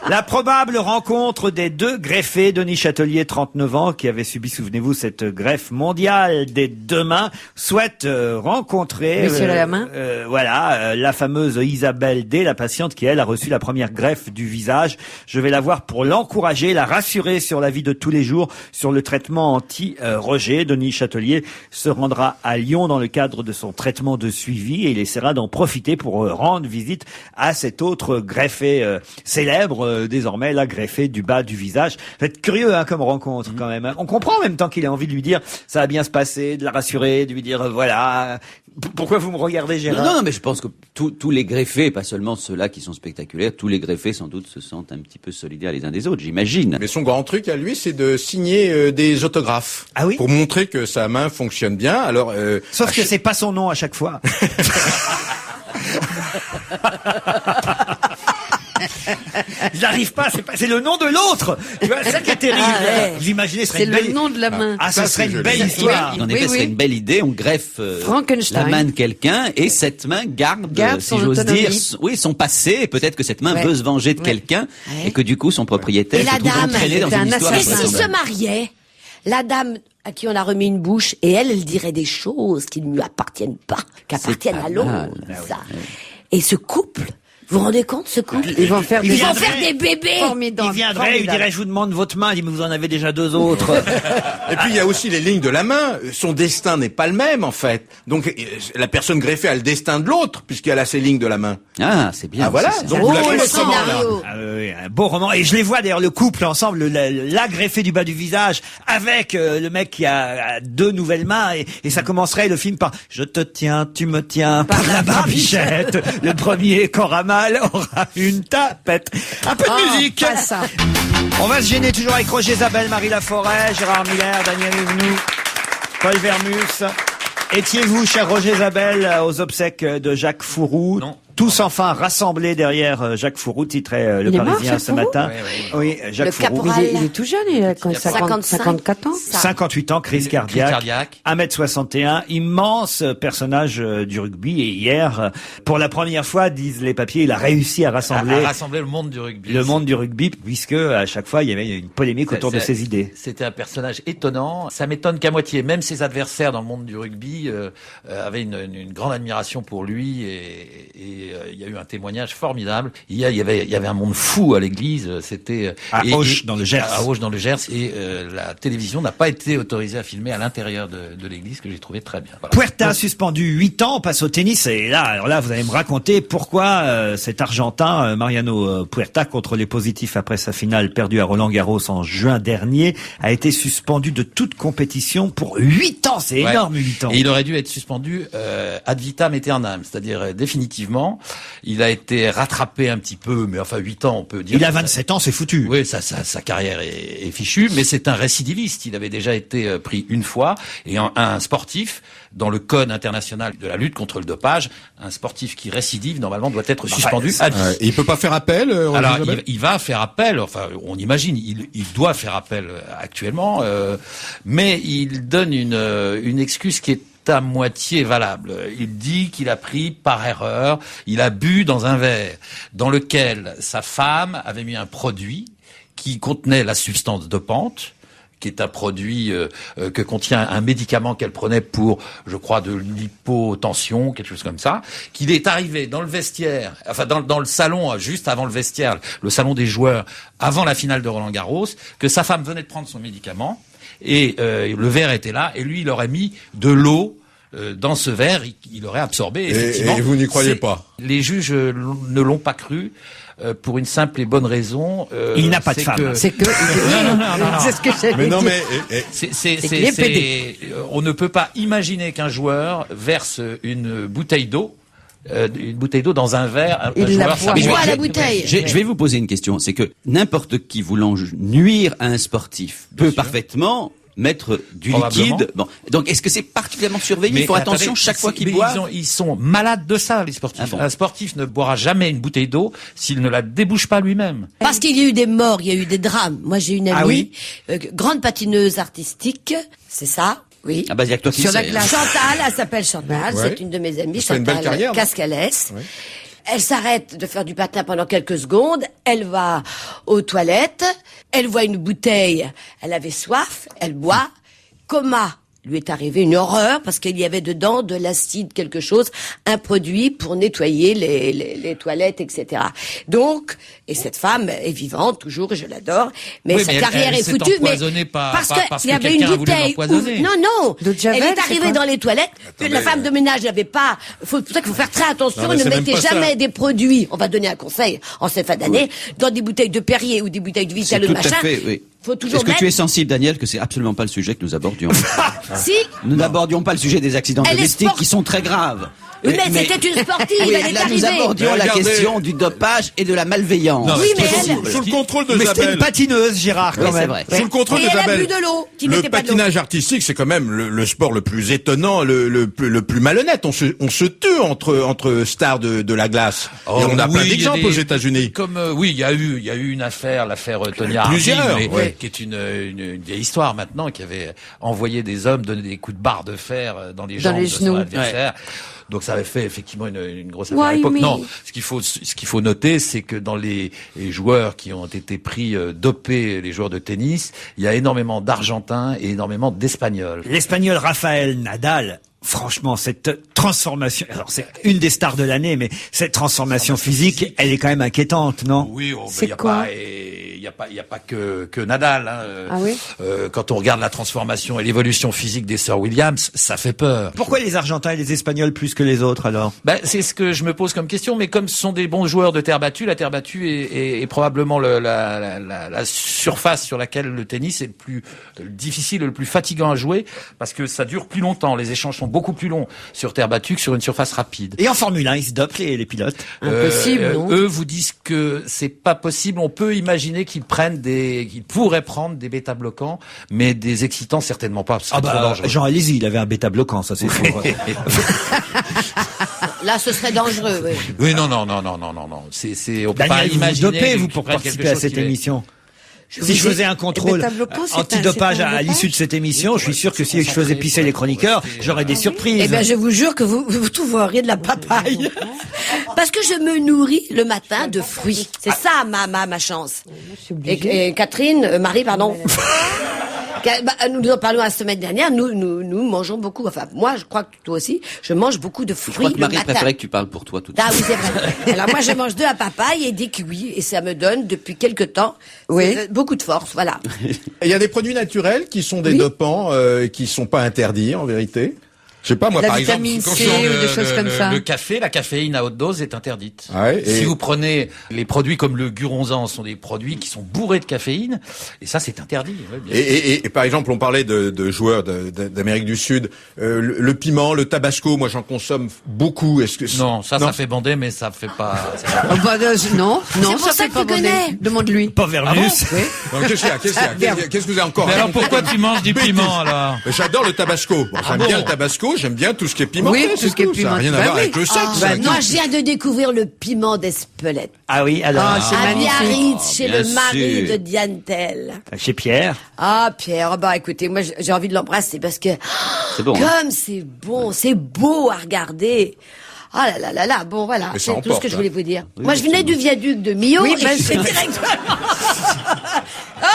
La probable rencontre des deux greffés, Denis Châtelier, 39 ans, qui avait subi, souvenez-vous, cette greffe mondiale des deux mains, souhaite rencontrer Monsieur Lamain. la fameuse Isabelle D, la patiente qui, elle, a reçu la première greffe du visage. Je vais la voir pour l'encourager, la rassurer sur la vie de tous les jours, sur le traitement anti-rejet. Denis Châtelier se rendra à Lyon dans le cadre de son traitement de suivi et il essaiera d'en profiter pour rendre visite à cet autre greffé célèbre, désormais, la greffée du bas du visage. C'est curieux comme rencontre quand même. On comprend en même temps qu'il a envie de lui dire ça va bien se passer, de la rassurer, de lui dire voilà. Pourquoi vous me regardez, Gérard? Non, mais je pense que tous les greffés, pas seulement ceux-là qui sont spectaculaires, tous les greffés sans doute se sentent un petit peu solidaires les uns des autres, j'imagine. Mais son grand truc à lui, c'est de signer des autographes. Ah oui? Pour montrer que sa main fonctionne bien. Alors, sauf que c'est pas son nom à chaque fois. J'arrive pas, c'est le nom de l'autre. Tu vois, c'est ça qui est terrible. Vous imaginez, ce serait une belle... le nom de la main. Ah, ce serait une belle histoire. En effet, ce serait une belle idée. On greffe la main de quelqu'un et cette main garde si j'ose dire, son passé. Et peut-être que cette main veut se venger de quelqu'un et que du coup, son propriétaire se trouve entraîné dans une histoire. Et s'il se mariait, la dame à qui on a remis une bouche, et elle dirait des choses qui ne lui appartiennent pas, qui appartiennent à l'autre. Et ce couple, vous vous rendez compte, ce couple? Ils vont faire des bébés. Il viendrait, il dirait, je vous demande votre main. Il dit, mais vous en avez déjà deux autres. Et puis il y a aussi les lignes de la main. Son destin n'est pas le même en fait. Donc la personne greffée a le destin de l'autre puisqu'elle a ses lignes de la main. Ah, c'est bien. Ah voilà. Donc vous l'avez comment là? Oui, un beau roman. Et je les vois d'ailleurs, le couple ensemble, la greffée du bas du visage avec le mec qui a deux nouvelles mains et ça commencerait le film par je te tiens, tu me tiens par la barbichette. Le premier corps aura une tapette. Un peu de musique. Pas ça. On va se gêner toujours avec Roger Zabel, Marie Laforêt, Gérard Miller, Daniel Evenou, Paul Vermus. Étiez-vous, cher Roger Zabel, aux obsèques de Jacques Fourou? Non. Tous enfin rassemblés derrière Jacques Fourou, titrait Le Parisien ce matin. Oui, Jacques Fourou. Il est tout jeune, il a 54 ans. 58 ans, crise cardiaque. 1m61, immense personnage du rugby. Et hier, pour la première fois, disent les papiers, il a réussi à rassembler le monde du rugby. Le monde du rugby, puisque à chaque fois, il y avait une polémique autour de ses idées. C'était un personnage étonnant. Ça m'étonne qu'à moitié, même ses adversaires dans le monde du rugby avaient une grande admiration pour lui et il y a eu un témoignage formidable. Il y avait un monde fou à l'église. C'était à Auch dans le Gers. À Auch dans le Gers. Et la télévision n'a pas été autorisée à filmer à l'intérieur de l'église, que j'ai trouvé très bien. Voilà. Puerta suspendu 8 ans, on passe au tennis. Et là, alors là, vous allez me raconter pourquoi cet Argentin, Mariano Puerta, contre les positifs après sa finale perdue à Roland-Garros en juin dernier, a été suspendu de toute compétition pour 8 ans. C'est énorme, 8 ans. Et il aurait dû être suspendu ad vitam aeternam, c'est-à-dire définitivement. Il a été rattrapé un petit peu, mais enfin 8 ans, on peut dire. Il a 27 ans, c'est foutu. Oui, sa carrière est fichue, mais c'est un récidiviste. Il avait déjà été pris une fois, et un sportif, dans le code international de la lutte contre le dopage, un sportif qui récidive, normalement, doit être suspendu à vie. Il peut pas faire appel, Alors, il va faire appel, enfin, on imagine, il doit faire appel actuellement, mais il donne une excuse qui est à moitié valable. Il dit qu'il a pris par erreur, il a bu dans un verre dans lequel sa femme avait mis un produit qui contenait la substance dopante, qui est un produit que contient un médicament qu'elle prenait pour, je crois, de l'hypotension, quelque chose comme ça, qu'il est arrivé dans le vestiaire, enfin dans le salon, juste avant le vestiaire, le salon des joueurs, avant la finale de Roland-Garros, que sa femme venait de prendre son médicament, et le verre était là, et lui, il aurait mis de l'eau dans ce verre, il aurait absorbé, effectivement. Et vous n'y croyez pas? Les juges ne l'ont pas cru. Pour une simple et bonne raison. Il n'a pas de femme. C'est que. C'est ce que j'allais dire. Mais on ne peut pas imaginer qu'un joueur verse une bouteille d'eau dans un verre. Il la boit à la bouteille. Je vais vous poser une question. C'est que n'importe qui voulant nuire à un sportif peut parfaitement mettre du liquide. Bon. Donc, est-ce que c'est particulièrement surveillé? Il faut attention chaque fois qu'il boit. Ils sont malades de ça, les sportifs. Ah bon. Un sportif ne boira jamais une bouteille d'eau s'il ne la débouche pas lui-même. Parce qu'il y a eu des morts, il y a eu des drames. Moi, j'ai une amie, grande patineuse artistique, c'est ça? Oui. Ah bah, il y a que toi qui Sur la glace. Chantal, elle s'appelle Chantal, Ouais. c'est une de mes amies, C'est une belle Chantal carrière, Cascalès. Ouais. elle s'arrête de faire du patin pendant quelques secondes, elle va aux toilettes, elle voit une bouteille, elle avait soif, elle boit, coma. Lui est arrivé une horreur parce qu'il y avait dedans de l'acide, quelque chose, un produit pour nettoyer les toilettes, etc. Donc, et cette femme est vivante toujours, et je l'adore, mais sa carrière est foutue. Mais parce qu'il y avait une bouteille. Non, elle est arrivée dans les toilettes. La femme de ménage n'avait pas. C'est pour ça qu'il faut faire très attention. Ne mettez jamais des produits. On va donner un conseil en cette fin d'année dans des bouteilles de Perrier ou des bouteilles de Vital ou de machin. Est-ce que tu es sensible, Daniel, que c'est absolument pas le sujet que nous abordions? Si. Nous n'abordions pas le sujet des accidents domestiques qui sont très graves. Oui, mais c'était une sportive, oui, elle est là, arrivée. nous abordions la question du dopage et de la malveillance. Non, oui, mais sous le contrôle de mais Isabelle. c'était une patineuse, Gérard, quand même. Vrai. Sous le contrôle et d'Isabelle. Elle a bu de l'eau, le patinage artistique, c'est quand même le sport le plus étonnant, le plus malhonnête. On se tue entre stars de la glace. Et on a plein d'exemples aux États-Unis. Comme il y a eu une affaire, l'affaire Tonya Harding, qui est une vieille histoire maintenant, qui avait envoyé des hommes donner des coups de barre de fer dans les jambes de son adversaire. Donc ça avait fait effectivement une grosse affaire à l'époque. Non, ce qu'il faut noter, c'est que dans les joueurs qui ont été pris dopés, les joueurs de tennis, il y a énormément d'Argentins et énormément d'Espagnols. L'Espagnol Rafael Nadal. Franchement, cette transformation, alors c'est une des stars de l'année, mais cette transformation physique, elle est quand même inquiétante, non? Oui, c'est quoi? Il y a pas que Nadal. Ah oui? Quand on regarde la transformation et l'évolution physique des sœurs Williams, ça fait peur. Pourquoi les Argentins et les Espagnols plus que les autres alors? C'est ce que je me pose comme question, mais comme ce sont des bons joueurs de terre battue, la terre battue est probablement la surface sur laquelle le tennis est le plus difficile, le plus fatigant à jouer, parce que ça dure plus longtemps. Les échanges sont beaucoup plus longs sur terre battue que sur une surface rapide. Et en Formule 1, ils se dopent les pilotes? Impossible, non? Eux vous disent que c'est pas possible. On peut imaginer qu'ils pourraient prendre des bêta-bloquants, mais des excitants certainement pas. C'est trop dangereux. Jean Alési, il avait un bêta-bloquant, ça c'est sûr. Là, ce serait dangereux, oui. Oui, non. On peut pas Daniel, imaginer. vous dopez, vous, pour participer à cette émission? Si je faisais un contrôle antidopage à l'issue de cette émission, je suis sûr que si je faisais pisser les chroniqueurs, j'aurais des surprises. Eh bien, je vous jure que vous trouveriez de la papaye. Parce que je me nourris le matin de fruits. C'est ça ma chance. Et Catherine, Marie, pardon. Nous en parlions la semaine dernière, nous mangeons beaucoup, enfin moi je crois que toi aussi, je mange beaucoup de fruits. Je crois que Marie le matin. préférait que tu parles pour toi tout de suite. Ah oui, c'est vrai. Alors moi je mange de la papaye et des kiwis et ça me donne depuis quelque temps beaucoup de force, voilà. Il y a des produits naturels qui sont des dopants, qui sont pas interdits en vérité. Je sais pas, moi, la par exemple, vitamine C ou des choses comme ça. Le café, la caféine à haute dose est interdite. Ouais, si vous prenez les produits comme le Guronzan, ce sont des produits qui sont bourrés de caféine, et ça, c'est interdit. Ouais, bien et par exemple, on parlait de joueurs d'Amérique du Sud, le piment, le tabasco, moi, j'en consomme beaucoup. Est-ce que non, ça fait bander, mais ça fait pas. Non, ça fait pas bander. Demande-lui. Pas Vermus. Qu'est-ce qu'il y a Qu'est-ce que vous avez encore? Mais alors pourquoi tu manges du piment alors? J'adore le tabasco. Bon, j'aime bien le tabasco. J'aime bien tout ce qui est pimenté. Oui, tout ce qui est pimenté. Ça n'a rien à voir avec le sexe. Moi, je viens de découvrir le piment d'Espelette. Ah oui, alors. c'est À magnifique. Biarritz, chez bien le mari sûr. de Diane Tell. Chez Pierre. Ah, Pierre, écoutez, moi, j'ai envie de l'embrasser parce que, C'est bon. comme c'est bon, c'est beau à regarder. Ah là, bon voilà, Mais ça c'est tout ce emporte, que je hein. voulais vous dire. Moi je venais du viaduc de Millau et ben, je suis c'est- directement.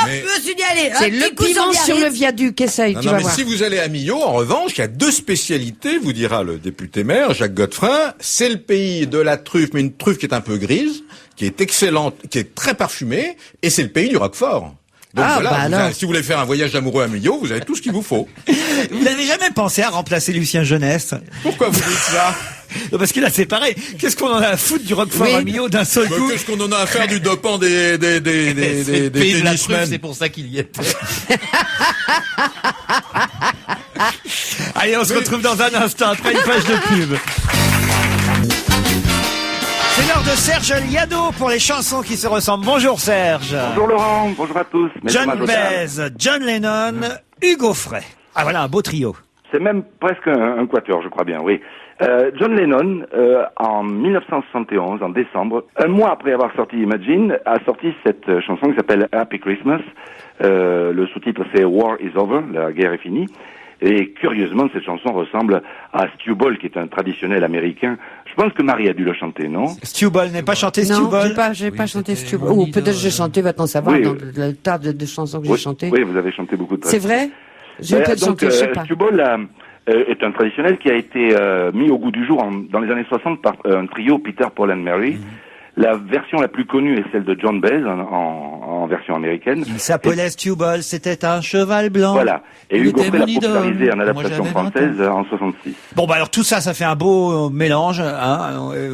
Mais- Je me suis dit allez, C'est un le petit coup piment sur le Biarritz. viaduc, essaye, tu Non, vas mais voir. si vous allez à Millau, en revanche, il y a deux spécialités, vous dira le député maire, Jacques Godefrin. C'est le pays de la truffe, mais une truffe qui est un peu grise, qui est excellente, qui est très parfumée, et c'est le pays du Roquefort. Donc Ah, voilà, bah vous alors. avez- si vous voulez faire un voyage amoureux à Millau, vous avez tout ce qu'il vous faut. Vous n'avez jamais pensé à remplacer Lucien Jeunesse? Pourquoi vous dites ça? Non, parce que là, c'est pareil. Qu'est-ce qu'on en a à foutre du Roquefort à Millau d'un seul Bah, coup? qu'est-ce qu'on en a à faire du dopant des C'est le pays de la truffe, tennismen? c'est pour ça qu'il y était. Allez, on se retrouve dans un instant après une page de pub. C'est l'heure de Serge Liado pour les chansons qui se ressemblent. Bonjour Serge. Bonjour Laurent, bonjour à tous. John Maître Majotal. Baez, John Lennon, Hugo Frey. Ah voilà, un beau trio. C'est même presque un quatuor, je crois bien, oui. John Lennon, en 1971, en décembre, un mois après avoir sorti Imagine, a sorti cette chanson qui s'appelle Happy Christmas. Le sous-titre c'est War is Over, la guerre est finie. Et curieusement, cette chanson ressemble à Stu Ball, qui est un traditionnel américain Je pense que Marie a dû le chanter, non? Stu Ball n'est pas chanté Stu Non, Ball? j'ai pas chanté Stu Ball. Ou peut-être j'ai chanté, maintenant ça va, Oui, dans le tas de chansons que j'ai chantées. Oui, vous avez chanté beaucoup de C'est vrai? J'ai peut-être chanté, je sais pas. Stu Ball est un traditionnel qui a été mis au goût du jour dans les années 60 par un trio, Peter, Paul and Mary. La version la plus connue est celle de John Baez en version américaine. Il s'appelait Stu Ball, c'était un cheval blanc. Voilà. Et Il Hugo était Frey l'a mon idole. popularisé en Moi, adaptation j'avais 20 ans. française en 66. Bon, bah alors tout ça, ça fait un beau mélange. Hein.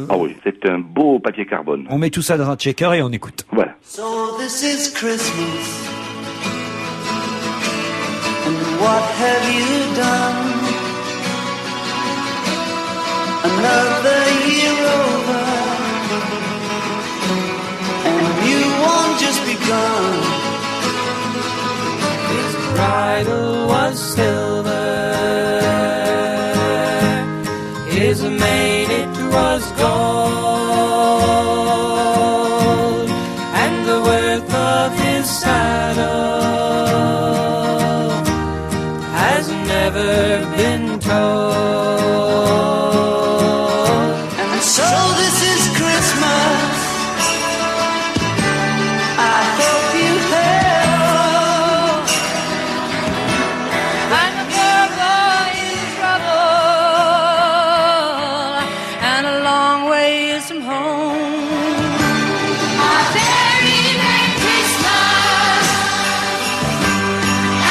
Ah oui, c'est un beau papier carbone. On met tout ça dans un checker et on écoute. Voilà. So this is Christmas, and what have you done? Another year over, and you won't just begun. His bridle was silver, his mane it was gold, and the worth of his saddle has never been told. And so this is Christmas, I hope you have. I'm a poor boy in trouble, and a long ways from home. A very Merry Christmas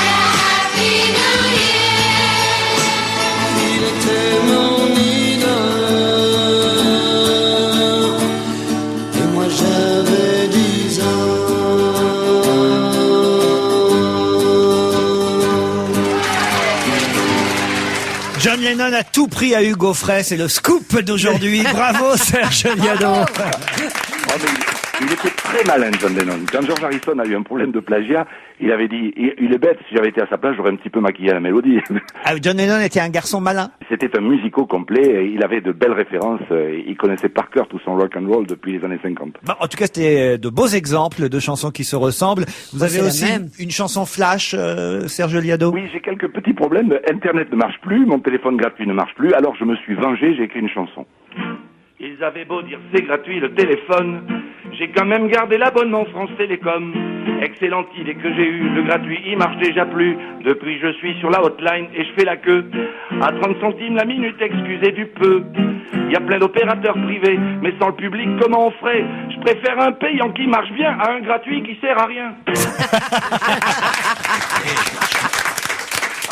and a Happy New Year. Il était mon idole, et moi j'avais 10 ans. John Lennon a tout pris à Hugo Frey, c'est le scoop d'aujourd'hui. Bravo Serge Liado. Oh, mais il était très malin, John Lennon. Quand George Harrison a eu un problème de plagiat, il avait dit, il est bête, si j'avais été à sa place, j'aurais un petit peu maquillé la mélodie. Ah, John Lennon était un garçon malin. C'était un musico complet, il avait de belles références, il connaissait par cœur tout son rock and roll depuis les années 50. Bon, en tout cas, c'était de beaux exemples de chansons qui se ressemblent. Vous avez c'est la aussi même. une chanson flash, Serge Liado? Oui, j'ai quelques petits problèmes. Internet ne marche plus, mon téléphone gratuit ne marche plus, alors je me suis vengé, j'ai écrit une chanson. Ils avaient beau dire c'est gratuit le téléphone, j'ai quand même gardé l'abonnement France Télécom. Excellente idée que j'ai eue, le gratuit il marche déjà plus. Depuis je suis sur la hotline et je fais la queue. À 30 centimes la minute, excusez du peu. Il y a plein d'opérateurs privés, mais sans le public comment on ferait? Je préfère un payant qui marche bien à un gratuit qui sert à rien.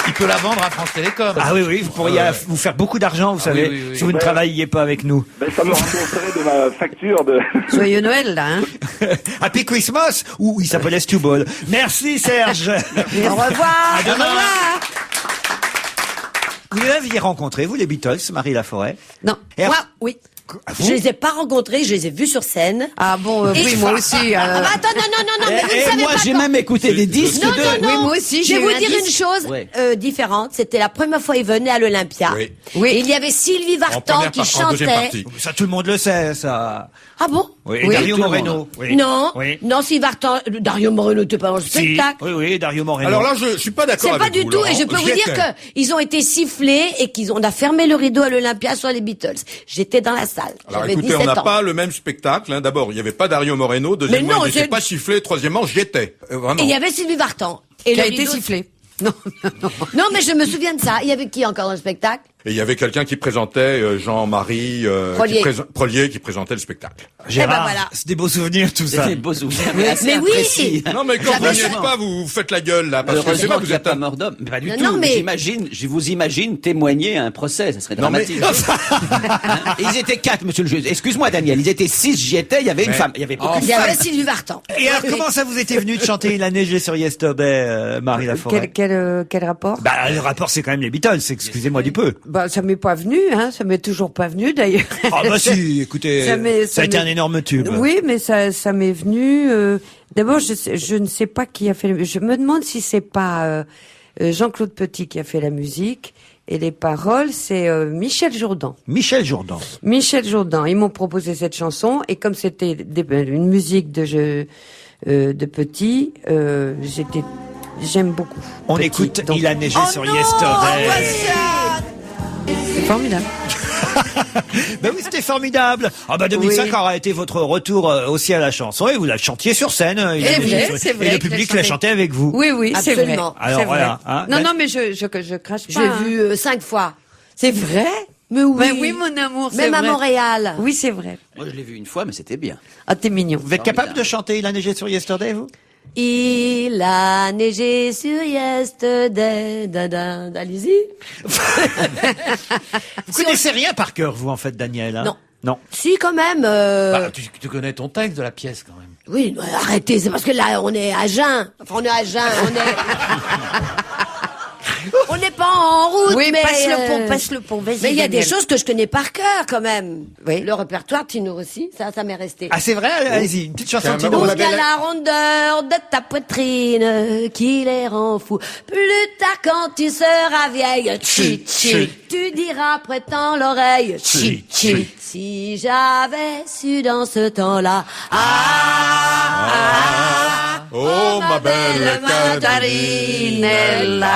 Il peut la vendre à France Télécom. Ah oui, oui, vous pourriez vous faire beaucoup d'argent, vous savez, oui, oui. si vous ne travailliez pas avec nous. Ben, ça me rembourserait de ma facture de... Joyeux Noël, là, hein. Happy Christmas, ou il s'appelait Stu Ball. Merci Serge. Au revoir. À demain. Au revoir. Vous les aviez rencontrés, vous, les Beatles, Marie Laforêt? Non. Et Moi, alors- oui. Ah, vous Je les ai pas rencontrés, je les ai vus sur scène. Ah bon, Et- oui, moi aussi. Ah bah attends, non, mais vous ne Et savez moi, pas j'ai quand- même écouté des disques Non, de... non, non. Oui, moi aussi, Je j'ai vais eu vous un dire une disque. chose Ouais. différente. C'était la première fois qu'ils venaient à l'Olympia. Oui. Oui. Et il y avait Sylvie Vartan qui en deuxième chantait. partie. Ça, tout le monde le sait, ça. Ah bon? Oui, Oui, Dario tout le Moreno. monde. Oui. Non, Oui. non, Sylvie Vartan, Dario Moreno n'était pas dans le Si. spectacle. Oui, oui, Dario Moreno. Alors là, je suis pas d'accord C'est avec pas du vous, tout, Laurent. et je peux vous J'y dire étais. qu'ils ont été sifflés et on a fermé le rideau à l'Olympia sur les Beatles. J'étais dans la salle. Alors J'avais écoutez, 17 on n'a ans. pas le même spectacle. Hein. D'abord, il n'y avait pas Dario Moreno. Deuxièmement, Mais non, il n'était c'est- pas sifflé. Troisièmement, j'y étais. Vraiment. Et il y avait Sylvie Vartan. Et Qui le a été rideau- sifflé. Non, non. Non, mais je me souviens de ça. Il y avait qui encore dans le spectacle? Et il y avait quelqu'un qui présentait Jean-Marie Prolier. Prolier qui présentait le spectacle. Gérard, Eh ben voilà. c'est des beaux souvenirs, tout ça. C'est des beaux souvenirs, mais assez Mais oui. imprécis. Non, mais quand vous J'avais n'y êtes ça. pas, vous faites la gueule là, parce que c'est Heureusement pas qu'il vous n'y a êtes pas un... mort d'homme. Pas du Non, tout. non, mais- Je vous imagine témoigner à un procès. Ça serait Non, mais- dramatique. Hein? Ils étaient 4, monsieur le juge. Excuse-moi, Daniel. Ils étaient 6, j'y étais. Il y avait une femme. Il y avait aucune Il y femme. avait Sylvie Vartan. Et alors, comment ça vous était venu de chanter Il a neigé sur Yesterday, Marie Laforêt? Quel rapport? Bah, le rapport, c'est quand même les Beatles, excusez-moi du peu. Bah, ça m'est pas venu, hein. Ça m'est toujours pas venu, d'ailleurs. Ah bah si, écoutez, ça a été un énorme tube. Oui, mais ça m'est venu. D'abord, je ne sais pas qui a fait. Je me demande si c'est pas Jean-Claude Petit qui a fait la musique et les paroles, c'est Michel Jourdan. Michel Jourdan. Michel Jourdan. Ils m'ont proposé cette chanson et comme c'était une musique de Petit, j'aime beaucoup. On Petit. écoute Donc, Il a neigé sur non, Yesterday. oh, c'est formidable. Ben oui, c'était c'était formidable. Ah bah 2005 Oui. aura été votre retour aussi à la chanson et vous la chantiez sur scène. C'est vrai Et le que public je l'a chantais. chanté avec vous. Oui, oui, c'est vrai. Absolument. Alors C'est voilà. vrai. Hein, Non, Ben- non, mais je crache pas. J'ai hein. vu 5 fois. C'est vrai? Mais oui. Ben oui, mon amour, c'est Même à vrai. Montréal. Oui, c'est vrai. Moi, je l'ai vu une fois, mais c'était bien. Ah, t'es mignon. Vous êtes capable de chanter Il a neigé sur Yesterday, vous? Il a neigé sur Yesterday. Allez-y. Vous connaissez rien par cœur, vous, en fait, Daniel, hein? Non. Non. Si, quand même. Bah, tu connais ton texte de la pièce quand même. Oui, arrêtez, c'est parce que là, on est à jeun. Enfin, on est à jeun, on n'est pas en route, Oui, mais... passe le pont, vas-y. Mais il y a des Daniel. choses que je connais par cœur, quand même. Oui. Le répertoire, Tino aussi, ça m'est resté. Ah, c'est vrai? Allez-y, une petite chanson de Tiens, Tino. on Jusqu'à l'avait- la rondeur de ta poitrine qui les rend fous. Plus tard quand tu seras vieille, chi, chi, tu diras prêtant l'oreille, chi, chi. Si j'avais su dans ce temps-là, Oh, ma belle Carinella.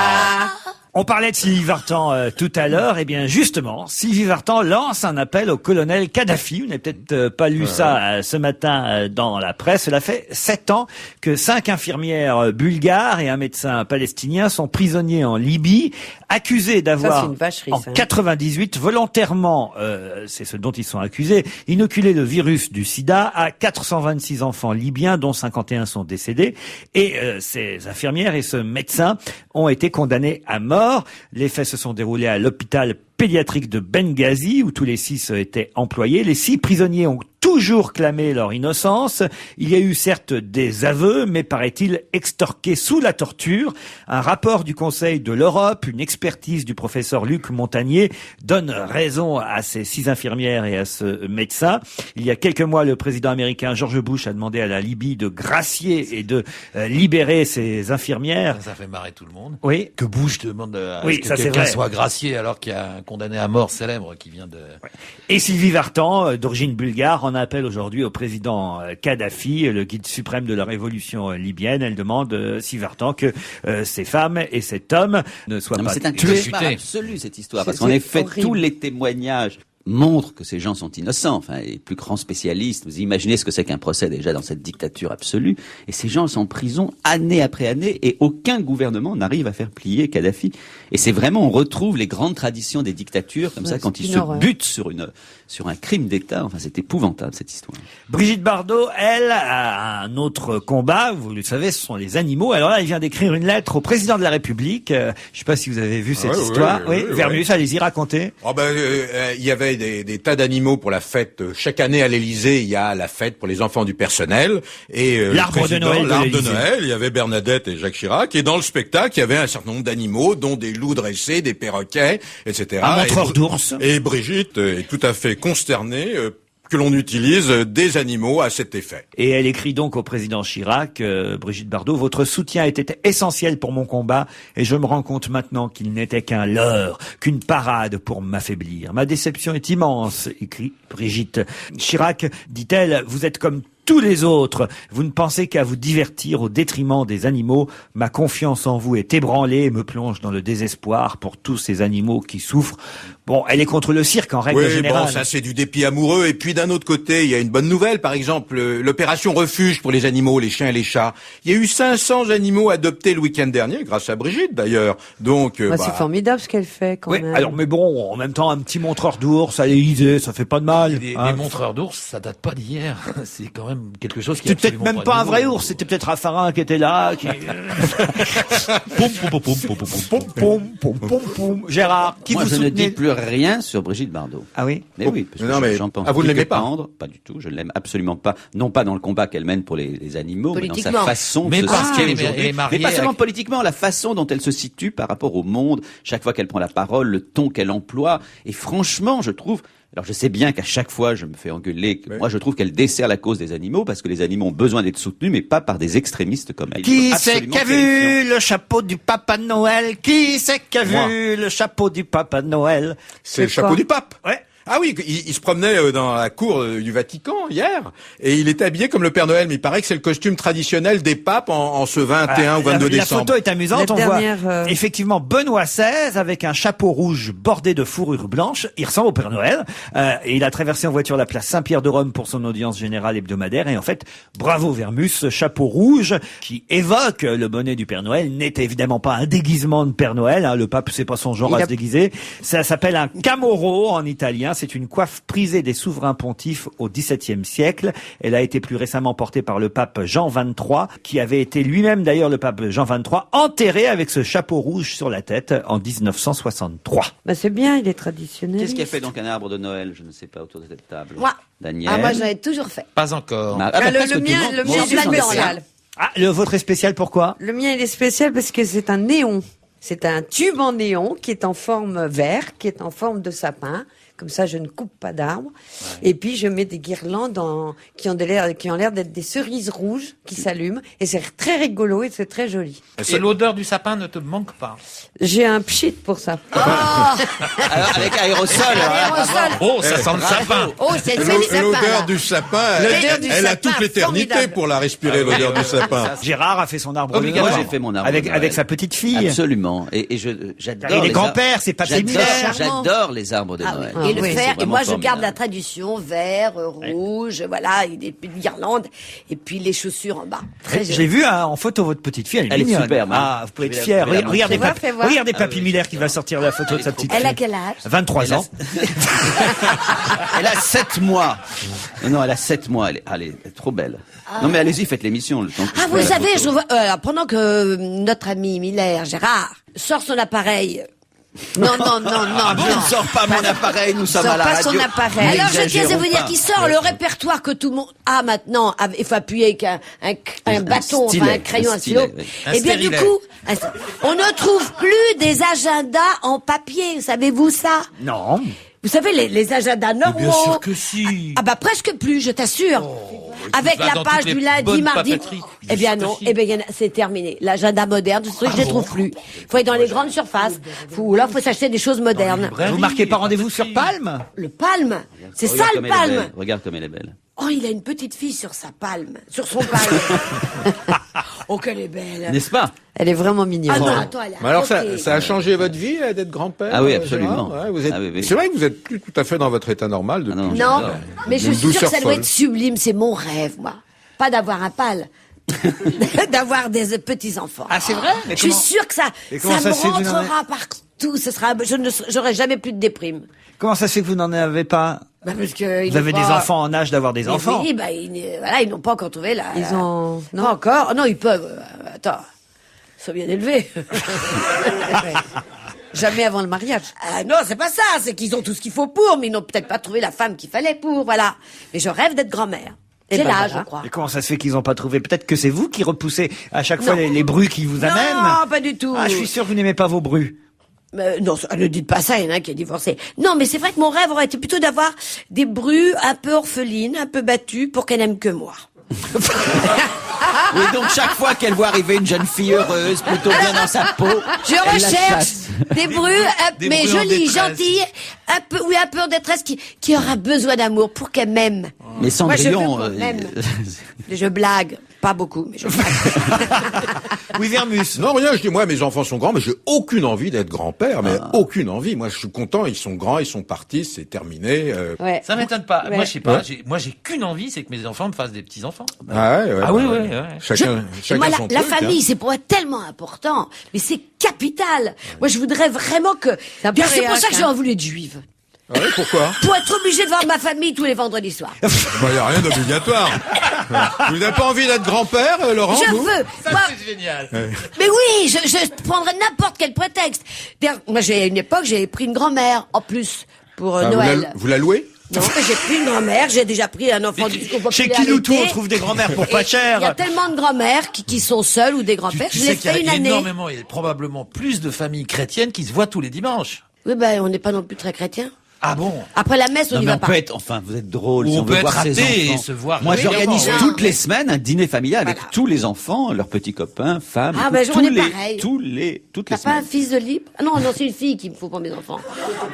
On parlait de Sylvie Vartan tout à l'heure. Eh bien, justement, Sylvie Vartan lance un appel au colonel Kadhafi. Vous n'avez peut-être pas lu ça ce matin dans la presse. Cela fait 7 ans que 5 infirmières bulgares et un médecin palestinien sont prisonniers en Libye, accusés Ça, c'est d'avoir, une vacherie, en ça. 98, volontairement, c'est ce dont ils sont accusés, inoculé le virus du sida à 426 enfants libyens, dont 51 sont décédés. Et ces infirmières et ce médecin ont été condamnés à mort. Les faits se sont déroulés à l'hôpital pédiatrique de Benghazi, où tous les 6 étaient employés. Les 6 prisonniers ont toujours clamé leur innocence. Il y a eu certes des aveux, mais paraît-il extorqués sous la torture. Un rapport du Conseil de l'Europe, une expertise du professeur Luc Montagnier donne raison à ces 6 infirmières et à ce médecin. Il y a quelques mois, le président américain George Bush a demandé à la Libye de gracier et de libérer ces infirmières. Ça fait marrer tout le monde. Oui. Que Bush demande à Oui, ce que ça, c'est quelqu'un vrai. soit gracié alors qu'il y a un condamné à mort célèbre qui vient de... Et Sylvie Vartan, d'origine bulgare, en appelle aujourd'hui au président Kadhafi, le guide suprême de la révolution libyenne. Elle demande, Sylvie Vartan, que ces femmes et cet homme ne soient Non, mais pas c'est un tués. cauchemar absolu, cette histoire. Parce C'est qu'en effet, horrible. tous les témoignages montrent que ces gens sont innocents. Enfin, les plus grands spécialistes, vous imaginez ce que c'est qu'un procès déjà dans cette dictature absolue. Et ces gens sont en prison année après année et aucun gouvernement n'arrive à faire plier Kadhafi. Et c'est vraiment, on retrouve les grandes traditions des dictatures comme ça quand c'est ils une se horreur. butent sur un crime d'État. Enfin, c'est épouvantable cette histoire. Brigitte Bardot, elle, a un autre combat. Vous le savez, ce sont les animaux. Alors là, elle vient d'écrire une lettre au président de la République. Je ne sais pas si vous avez vu cette ouais, histoire. oui, Vermus, allez-y, racontez. Oh ben, il y avait des tas d'animaux pour la fête. Chaque année à l'Élysée, il y a la fête pour les enfants du personnel. Et L'arbre de Noël de l'arbre de l'Élysée. Noël, il y avait Bernadette et Jacques Chirac. Et dans le spectacle, il y avait un certain nombre d'animaux, dont des loups dressés, des perroquets, etc. Un montreur Et- d'ours. Et Brigitte est tout à fait consternée que l'on utilise des animaux à cet effet. Et elle écrit donc au président Chirac, Brigitte Bardot, votre soutien était essentiel pour mon combat et je me rends compte maintenant qu'il n'était qu'un leurre, qu'une parade pour m'affaiblir. Ma déception est immense, écrit Brigitte. Chirac, dit-elle, vous êtes comme tous les autres. Vous ne pensez qu'à vous divertir au détriment des animaux. Ma confiance en vous est ébranlée et me plonge dans le désespoir pour tous ces animaux qui souffrent. Bon, elle est contre le cirque en règle Oui, générale. bon, ça c'est du dépit amoureux. Et puis d'un autre côté, il y a une bonne nouvelle. Par exemple, l'opération refuge pour les animaux, les chiens et les chats. Il y a eu 500 animaux adoptés le week-end dernier, grâce à Brigitte d'ailleurs. Donc, C'est formidable ce qu'elle fait quand Oui, même. alors mais bon, en même temps, un petit montreur d'ours à l'Élysée, ça fait pas de mal. Les hein. montreurs d'ours, ça date pas d'hier. C'est quand même quelque chose qui est C'était peut-être absolument même pas un vrai nouveau. ours, c'était peut-être Raffarin qui était là. Qui... Pom, pom, pom, pom, pom, pom, pom. Pom, pom, pom, pom. Gérard, qui Moi, vous je ne dis soutenez plus rien sur Brigitte Bardot. Ah oui. Mais oui, parce que Non, mais j'en pense vous ne plus l'aimez que pas tendre. Pas du tout, je ne l'aime absolument pas. Non pas dans le combat qu'elle mène pour les animaux, mais dans sa Politiquement. façon de Mais se parce situer qu'elle est aujourd'hui. mariée Mais pas seulement avec- politiquement, la façon dont elle se situe par rapport au monde, chaque fois qu'elle prend la parole, le ton qu'elle emploie. Et franchement, je trouve... Alors je sais bien qu'à chaque fois je me fais engueuler, que moi je trouve qu'elle dessert la cause des animaux parce que les animaux ont besoin d'être soutenus, mais pas par des extrémistes comme elle. Qui Ils sont c'est absolument qui a terrifiants. vu le chapeau du Papa Noël? Qui c'est qui a Moi. vu le chapeau du Papa Noël? c'est le C'est chapeau quoi du pape. Ouais. Ah oui, il se promenait dans la cour du Vatican hier, et il est habillé comme le Père Noël, mais il paraît que c'est le costume traditionnel des papes en ce 21 ou 22 la décembre. photo est amusante, La on dernière, voit effectivement Benoît XVI avec un chapeau rouge bordé de fourrure blanche, il ressemble au Père Noël, et il a traversé en voiture la place Saint-Pierre de Rome pour son audience générale hebdomadaire, et en fait, bravo Vermus, ce chapeau rouge qui évoque le bonnet du Père Noël n'est évidemment pas un déguisement de Père Noël, hein, le pape c'est pas son genre à se déguiser, ça s'appelle un camoro en italien, c'est une coiffe prisée des souverains pontifes au XVIIe siècle. Elle a été plus récemment portée par le pape Jean XXIII, qui avait été lui-même d'ailleurs le pape Jean XXIII, enterré avec ce chapeau rouge sur la tête en 1963. Bah c'est bien, il est traditionnel. Qu'est-ce qui a fait donc un arbre de Noël? Je ne sais pas, autour de cette table. Moi. Daniel. Ah, moi, j'en ai toujours fait. Pas encore. Presque le tout mien, monde. le Moi mien aussi, est j'en ai fait un. spécial. Ah, le vôtre est spécial, pourquoi? Le mien, il est spécial parce que c'est un néon. C'est un tube en néon qui est en forme vert, qui est en forme de sapin. Comme ça, je ne coupe pas d'arbres. Ouais. Et puis, je mets des guirlandes qui ont l'air d'être des cerises rouges qui s'allument. Et c'est très rigolo et c'est très joli. Et l'odeur du sapin ne te manque pas? J'ai un pchit pour ça. Oh Alors, avec aérosol. Aérosol. Oh, ça sent le sapin. Oh, c'est le sapin. L'odeur là. du sapin, L'odeur du elle a sapin, toute l'éternité formidable. pour la respirer, l'odeur du sapin. Gérard a fait son arbre de Moi, Noël. j'ai fait mon arbre avec, de Noël. avec sa petite fille. Absolument. Et j'adore. Et les les grands-pères, c'est pas similaire. J'adore les arbres de Ah oui. Noël. Et le oui, fer, c'est et moi je vraiment garde la formidable. tradition, vert, rouge, voilà, et des guirlandes, et puis les chaussures en bas. Très Je l'ai joli. vu hein, en photo, votre petite fille, elle est Elle est mignonne. superbe, hein. Ah, vous pouvez être Je vais fier. la montrer. Regardez, Fais voir. regardez Papy Miller qui va sortir la photo de sa petite fille. Elle a quel âge? 23 ans. Elle a 7 mois. Non, elle a 7 mois. Elle est trop belle. Non, mais allez-y, faites l'émission. Le temps que Ah, je vous prenne la savez, photo. je vois, pendant que notre ami Miller, Gérard, sort son appareil. Non. Je ne sors pas mon appareil, nous sommes Sors à la pas radio. son appareil. Alors, je tiens à N'exagérons vous dire pas. qu'il sort le répertoire que tout le monde a maintenant. Il faut appuyer avec un bâton, stylet, enfin un crayon, un un stylo. stylet, oui. Eh bien, du stérilet. coup, on ne trouve plus des agendas en papier. Savez-vous ça? Non. Vous savez, les agendas normaux. Bien sûr que si. Ah bah presque plus, je t'assure. Avec vas la dans page toutes les du lundi, bonnes mardi. papeteries. Eh bien Bien non, sûr que si. eh bien c'est terminé. L'agenda moderne, ce truc, je les trouve plus. Faut aller dans les grandes surfaces. Ou là, faut s'acheter des choses modernes. Vous marquez pas rendez-vous sur Palme? Le palme, c'est ça Regarde le comme elle est palme. belle. Regarde comme elle est belle. Oh, il a une petite fille sur sa palme, sur son palme. Oh, qu'elle est belle. N'est-ce pas? Elle est vraiment mignonne. Ah non, attends, elle a Mais alors, croqué. ça a changé votre vie d'être grand-père? Ah oui, Gérard absolument. Ouais, vous êtes... Ah oui, oui. C'est vrai que vous êtes plus tout à fait dans votre état normal depuis. Ah non, Non, j'adore. mais je Une suis sûre que douceur ça doit folle. être sublime, c'est mon rêve, moi. Pas d'avoir un pâle. D'avoir des petits-enfants. Ah, c'est vrai? Mais Je suis comment- sûre que ça Et comment me ça se fait que vous n'en rentrera partout. J'aurai jamais plus de déprime. Comment ça se fait que vous n'en avez pas? Bah parce que Vous avez des enfants en âge d'avoir des Mais enfants. oui, bah, voilà, ils n'ont pas encore trouvé la. Ils ont... Non, pas encore. Non, ils peuvent. Attends, ils sont bien élevés. Jamais avant le mariage. Ah, non, c'est pas ça. C'est qu'ils ont tout ce qu'il faut pour, mais ils n'ont peut-être pas trouvé la femme qu'il fallait pour. Voilà. Mais je rêve d'être grand-mère. Eh J'ai ben l'âge, voilà. je crois. Et comment ça se fait qu'ils n'ont pas trouvé? Peut-être que c'est vous qui repoussez à chaque fois Non. les bruits qui vous amènent. Non, pas du tout. Ah, je suis sûr que vous n'aimez pas vos bruits. Non, ne dites pas ça, il y en a un qui est divorcé. Non, mais c'est vrai que mon rêve aurait été plutôt d'avoir des brues un peu orphelines, un peu battues, pour qu'elle n'aime que moi. Oui, donc chaque fois qu'elle voit arriver une jeune fille heureuse, plutôt bien dans sa peau, Je elle la recherche chasse. des brues, Des mais brues en jolies, détresse. gentilles, un peu en détresse, qui aura besoin d'amour pour qu'elle m'aime. Mais Moi, je veux Cendrillon, qu'on m'aime. Je blague. Pas beaucoup, mais je blague. Oui, Vermus. Non, rien, je dis, moi, mes enfants sont grands, mais j'ai aucune envie d'être grand-père, mais Ah. aucune envie. Moi, je suis content, ils sont grands, ils sont partis, c'est terminé. Ouais. Ça m'étonne pas. Ouais. Moi, je sais pas. Ouais. Moi, j'ai qu'une envie, c'est que mes enfants me fassent des petits-enfants. Ah ouais, Ah oui, ouais. oui, ouais. Chacun Moi, son la truc, famille, hein. c'est pour moi tellement important, mais c'est capital. Moi, je voudrais vraiment que. un Bien, peu c'est pour réac, ça que j'ai hein. voulu être juive. Ah ouais, pourquoi? Pour être obligée de voir ma famille tous les vendredis soirs. Bah, y a rien d'obligatoire. Vous n'avez pas envie d'être grand-père, Laurent? Je vous veux. Ça, Moi, c'est génial. mais oui, je prendrais n'importe quel prétexte. D'ailleurs, moi, à une époque, j'ai pris une grand-mère, en plus, pour Ah, Noël. vous la louez? Non, mais j'ai pris une grand-mère, j'ai déjà pris un enfant du secours Chez populaire Kiloutou, l'été. on trouve des grands-mères pour Et pas Il y a cher. tellement de grand-mères qui sont seules ou des grands-pères. Tu Je sais l'ai qu'il y fait une a année. énormément et probablement plus de familles chrétiennes qui se voient tous les dimanches. Oui, ben, on n'est pas non plus très chrétiens. Ah bon? Après la messe, on Non, n'y mais va on pas. peut être, enfin, vous êtes drôle. Ou si on peut veut être voir ses raté et enfants. se voir Moi, régulièrement. j'organise Non, toutes les semaines un dîner familial avec Voilà. tous les enfants, leurs petits copains, femmes. Ah, tout- ben, on est toutes pareil. toutes T'as les pas un semaines. fils de libre? Ah non, c'est une fille qu'il me faut pour mes enfants.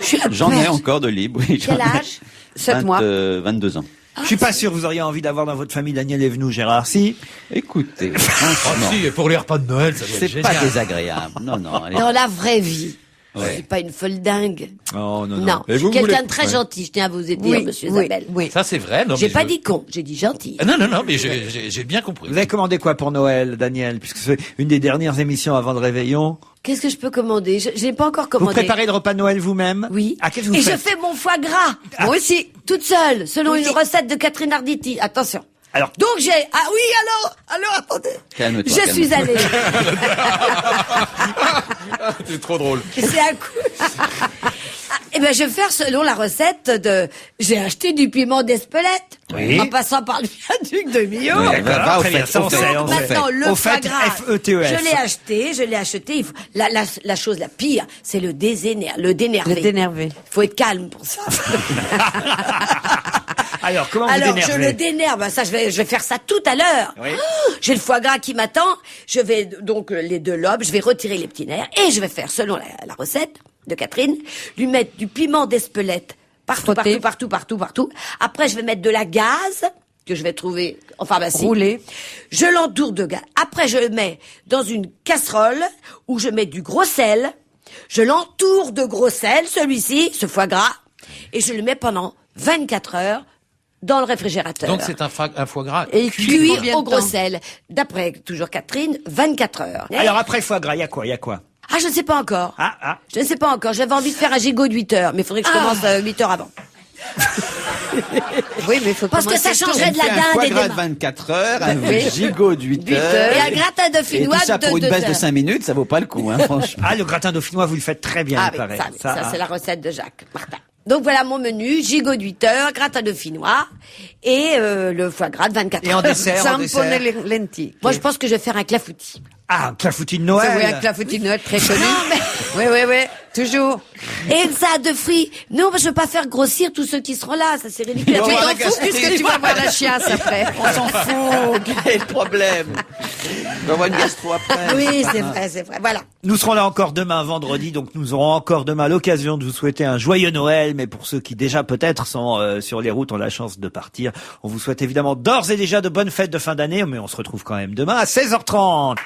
Je suis à J'en ai perte. encore de libre. Oui, Quel âge? 7 mois. 22 ans. Je suis pas sûr que vous auriez envie d'avoir dans votre famille Daniel Evenou, Gérard. Si. Écoutez, Oh, franchement, si, pour les repas de Noël, ça doit être c'est pas génial. désagréable. Non, non. allez. Dans la vraie vie. Ouais. Je suis pas une folle dingue. Oh, non, non. Non, Et je suis vous quelqu'un voulez- de très Ouais. gentil, je tiens à vous aider, monsieur Isabelle. oui. Ça, c'est vrai. Non, J'ai mais pas je- dit con, j'ai dit gentil. Ah, non, mais j'ai bien compris. Vous avez commandé quoi pour Noël, Daniel? Puisque c'est une des dernières émissions avant le réveillon. Qu'est-ce que je peux commander? Je n'ai pas encore Vous commandé. préparez le repas de Noël vous-même? Oui. Ah, qu'est-ce que vous Et faites? je fais mon foie gras. Moi aussi. Toute seule, selon une recette de Catherine Arditi. Attention. Alors, Donc j'ai... Ah oui, alors, attendez. Calme-toi, Je suis calme-toi. allée. C'est trop drôle. C'est un coup. Eh ben, je vais faire selon la recette de... J'ai acheté du piment d'Espelette. Oui. En passant par le viaduc de Millau. Oui, va au très bien, fait, ça, au on fait. sait, on sait. Maintenant, le Au foie fait, gras, F-E-T-E-S. je l'ai acheté. Il faut- la chose la pire, c'est le dénerver. Le dénerver. Faut être calme pour ça. Alors, comment Alors, vous je dénervez? le dénerve. Ben, ça, je vais faire ça tout à l'heure. Oui. Oh, j'ai le foie gras qui m'attend. Je vais, donc, les deux lobes, je vais retirer les petits nerfs et je vais faire, selon la recette de Catherine, lui mettre du piment d'Espelette partout, Frotter. partout. Après, je vais mettre de la gaze que je vais trouver en pharmacie. Rouler. Je l'entoure de gaz. Après, je le mets dans une casserole où je mets du gros sel. Je l'entoure de gros sel, celui-ci, ce foie gras, et je le mets pendant 24 heures dans le réfrigérateur. Donc, c'est un foie gras. Et cuit combien au de gros temps sel. D'après, toujours Catherine, 24 heures. Alors, après foie gras, il y a quoi? Ah, je ne sais pas encore. Ah. Je ne sais pas encore. J'avais envie de faire un gigot de 8 heures, mais il faudrait que je commence 8 heures avant. Oui, mais il faut Parce que ça commencer tôt. changerait de la Un dinde foie et gras des de mains. 24 heures, un Oui. gigot de 8 Et heures. un gratin Et tout dauphinois ça pour de une 2 baisse de heures. 5 minutes, ça vaut pas le coup, hein, franchement. Ah, le gratin dauphinois, vous le faites très bien, Ah il oui, paraît. ça, c'est la recette de Jacques Martin. Donc voilà mon menu, gigot de 8 heures, gratin dauphinois et le foie gras de 24 Et en heures. dessert, Zampone lentilles. Moi, je pense que je vais faire un clafoutis. Ah, un clafoutis de C'est Noël. oui, un clafoutis de Noël très connu. Non, mais... Oui, toujours. Et ça de fruits. Non, je veux pas faire grossir tous ceux qui seront là, ça c'est ridicule. Tu vas Tu voir t'en la fous gastrique. puisque tu vas voir la chiasse après. On s'en fout, quel est le problème? On va avoir une gastro après. Oui, c'est vrai, voilà. Nous serons là encore demain, vendredi, donc nous aurons encore demain l'occasion de vous souhaiter un joyeux Noël, mais pour ceux qui déjà peut-être sont sur les routes, ont la chance de partir, on vous souhaite évidemment d'ores et déjà de bonnes fêtes de fin d'année, mais on se retrouve quand même demain à 16h30.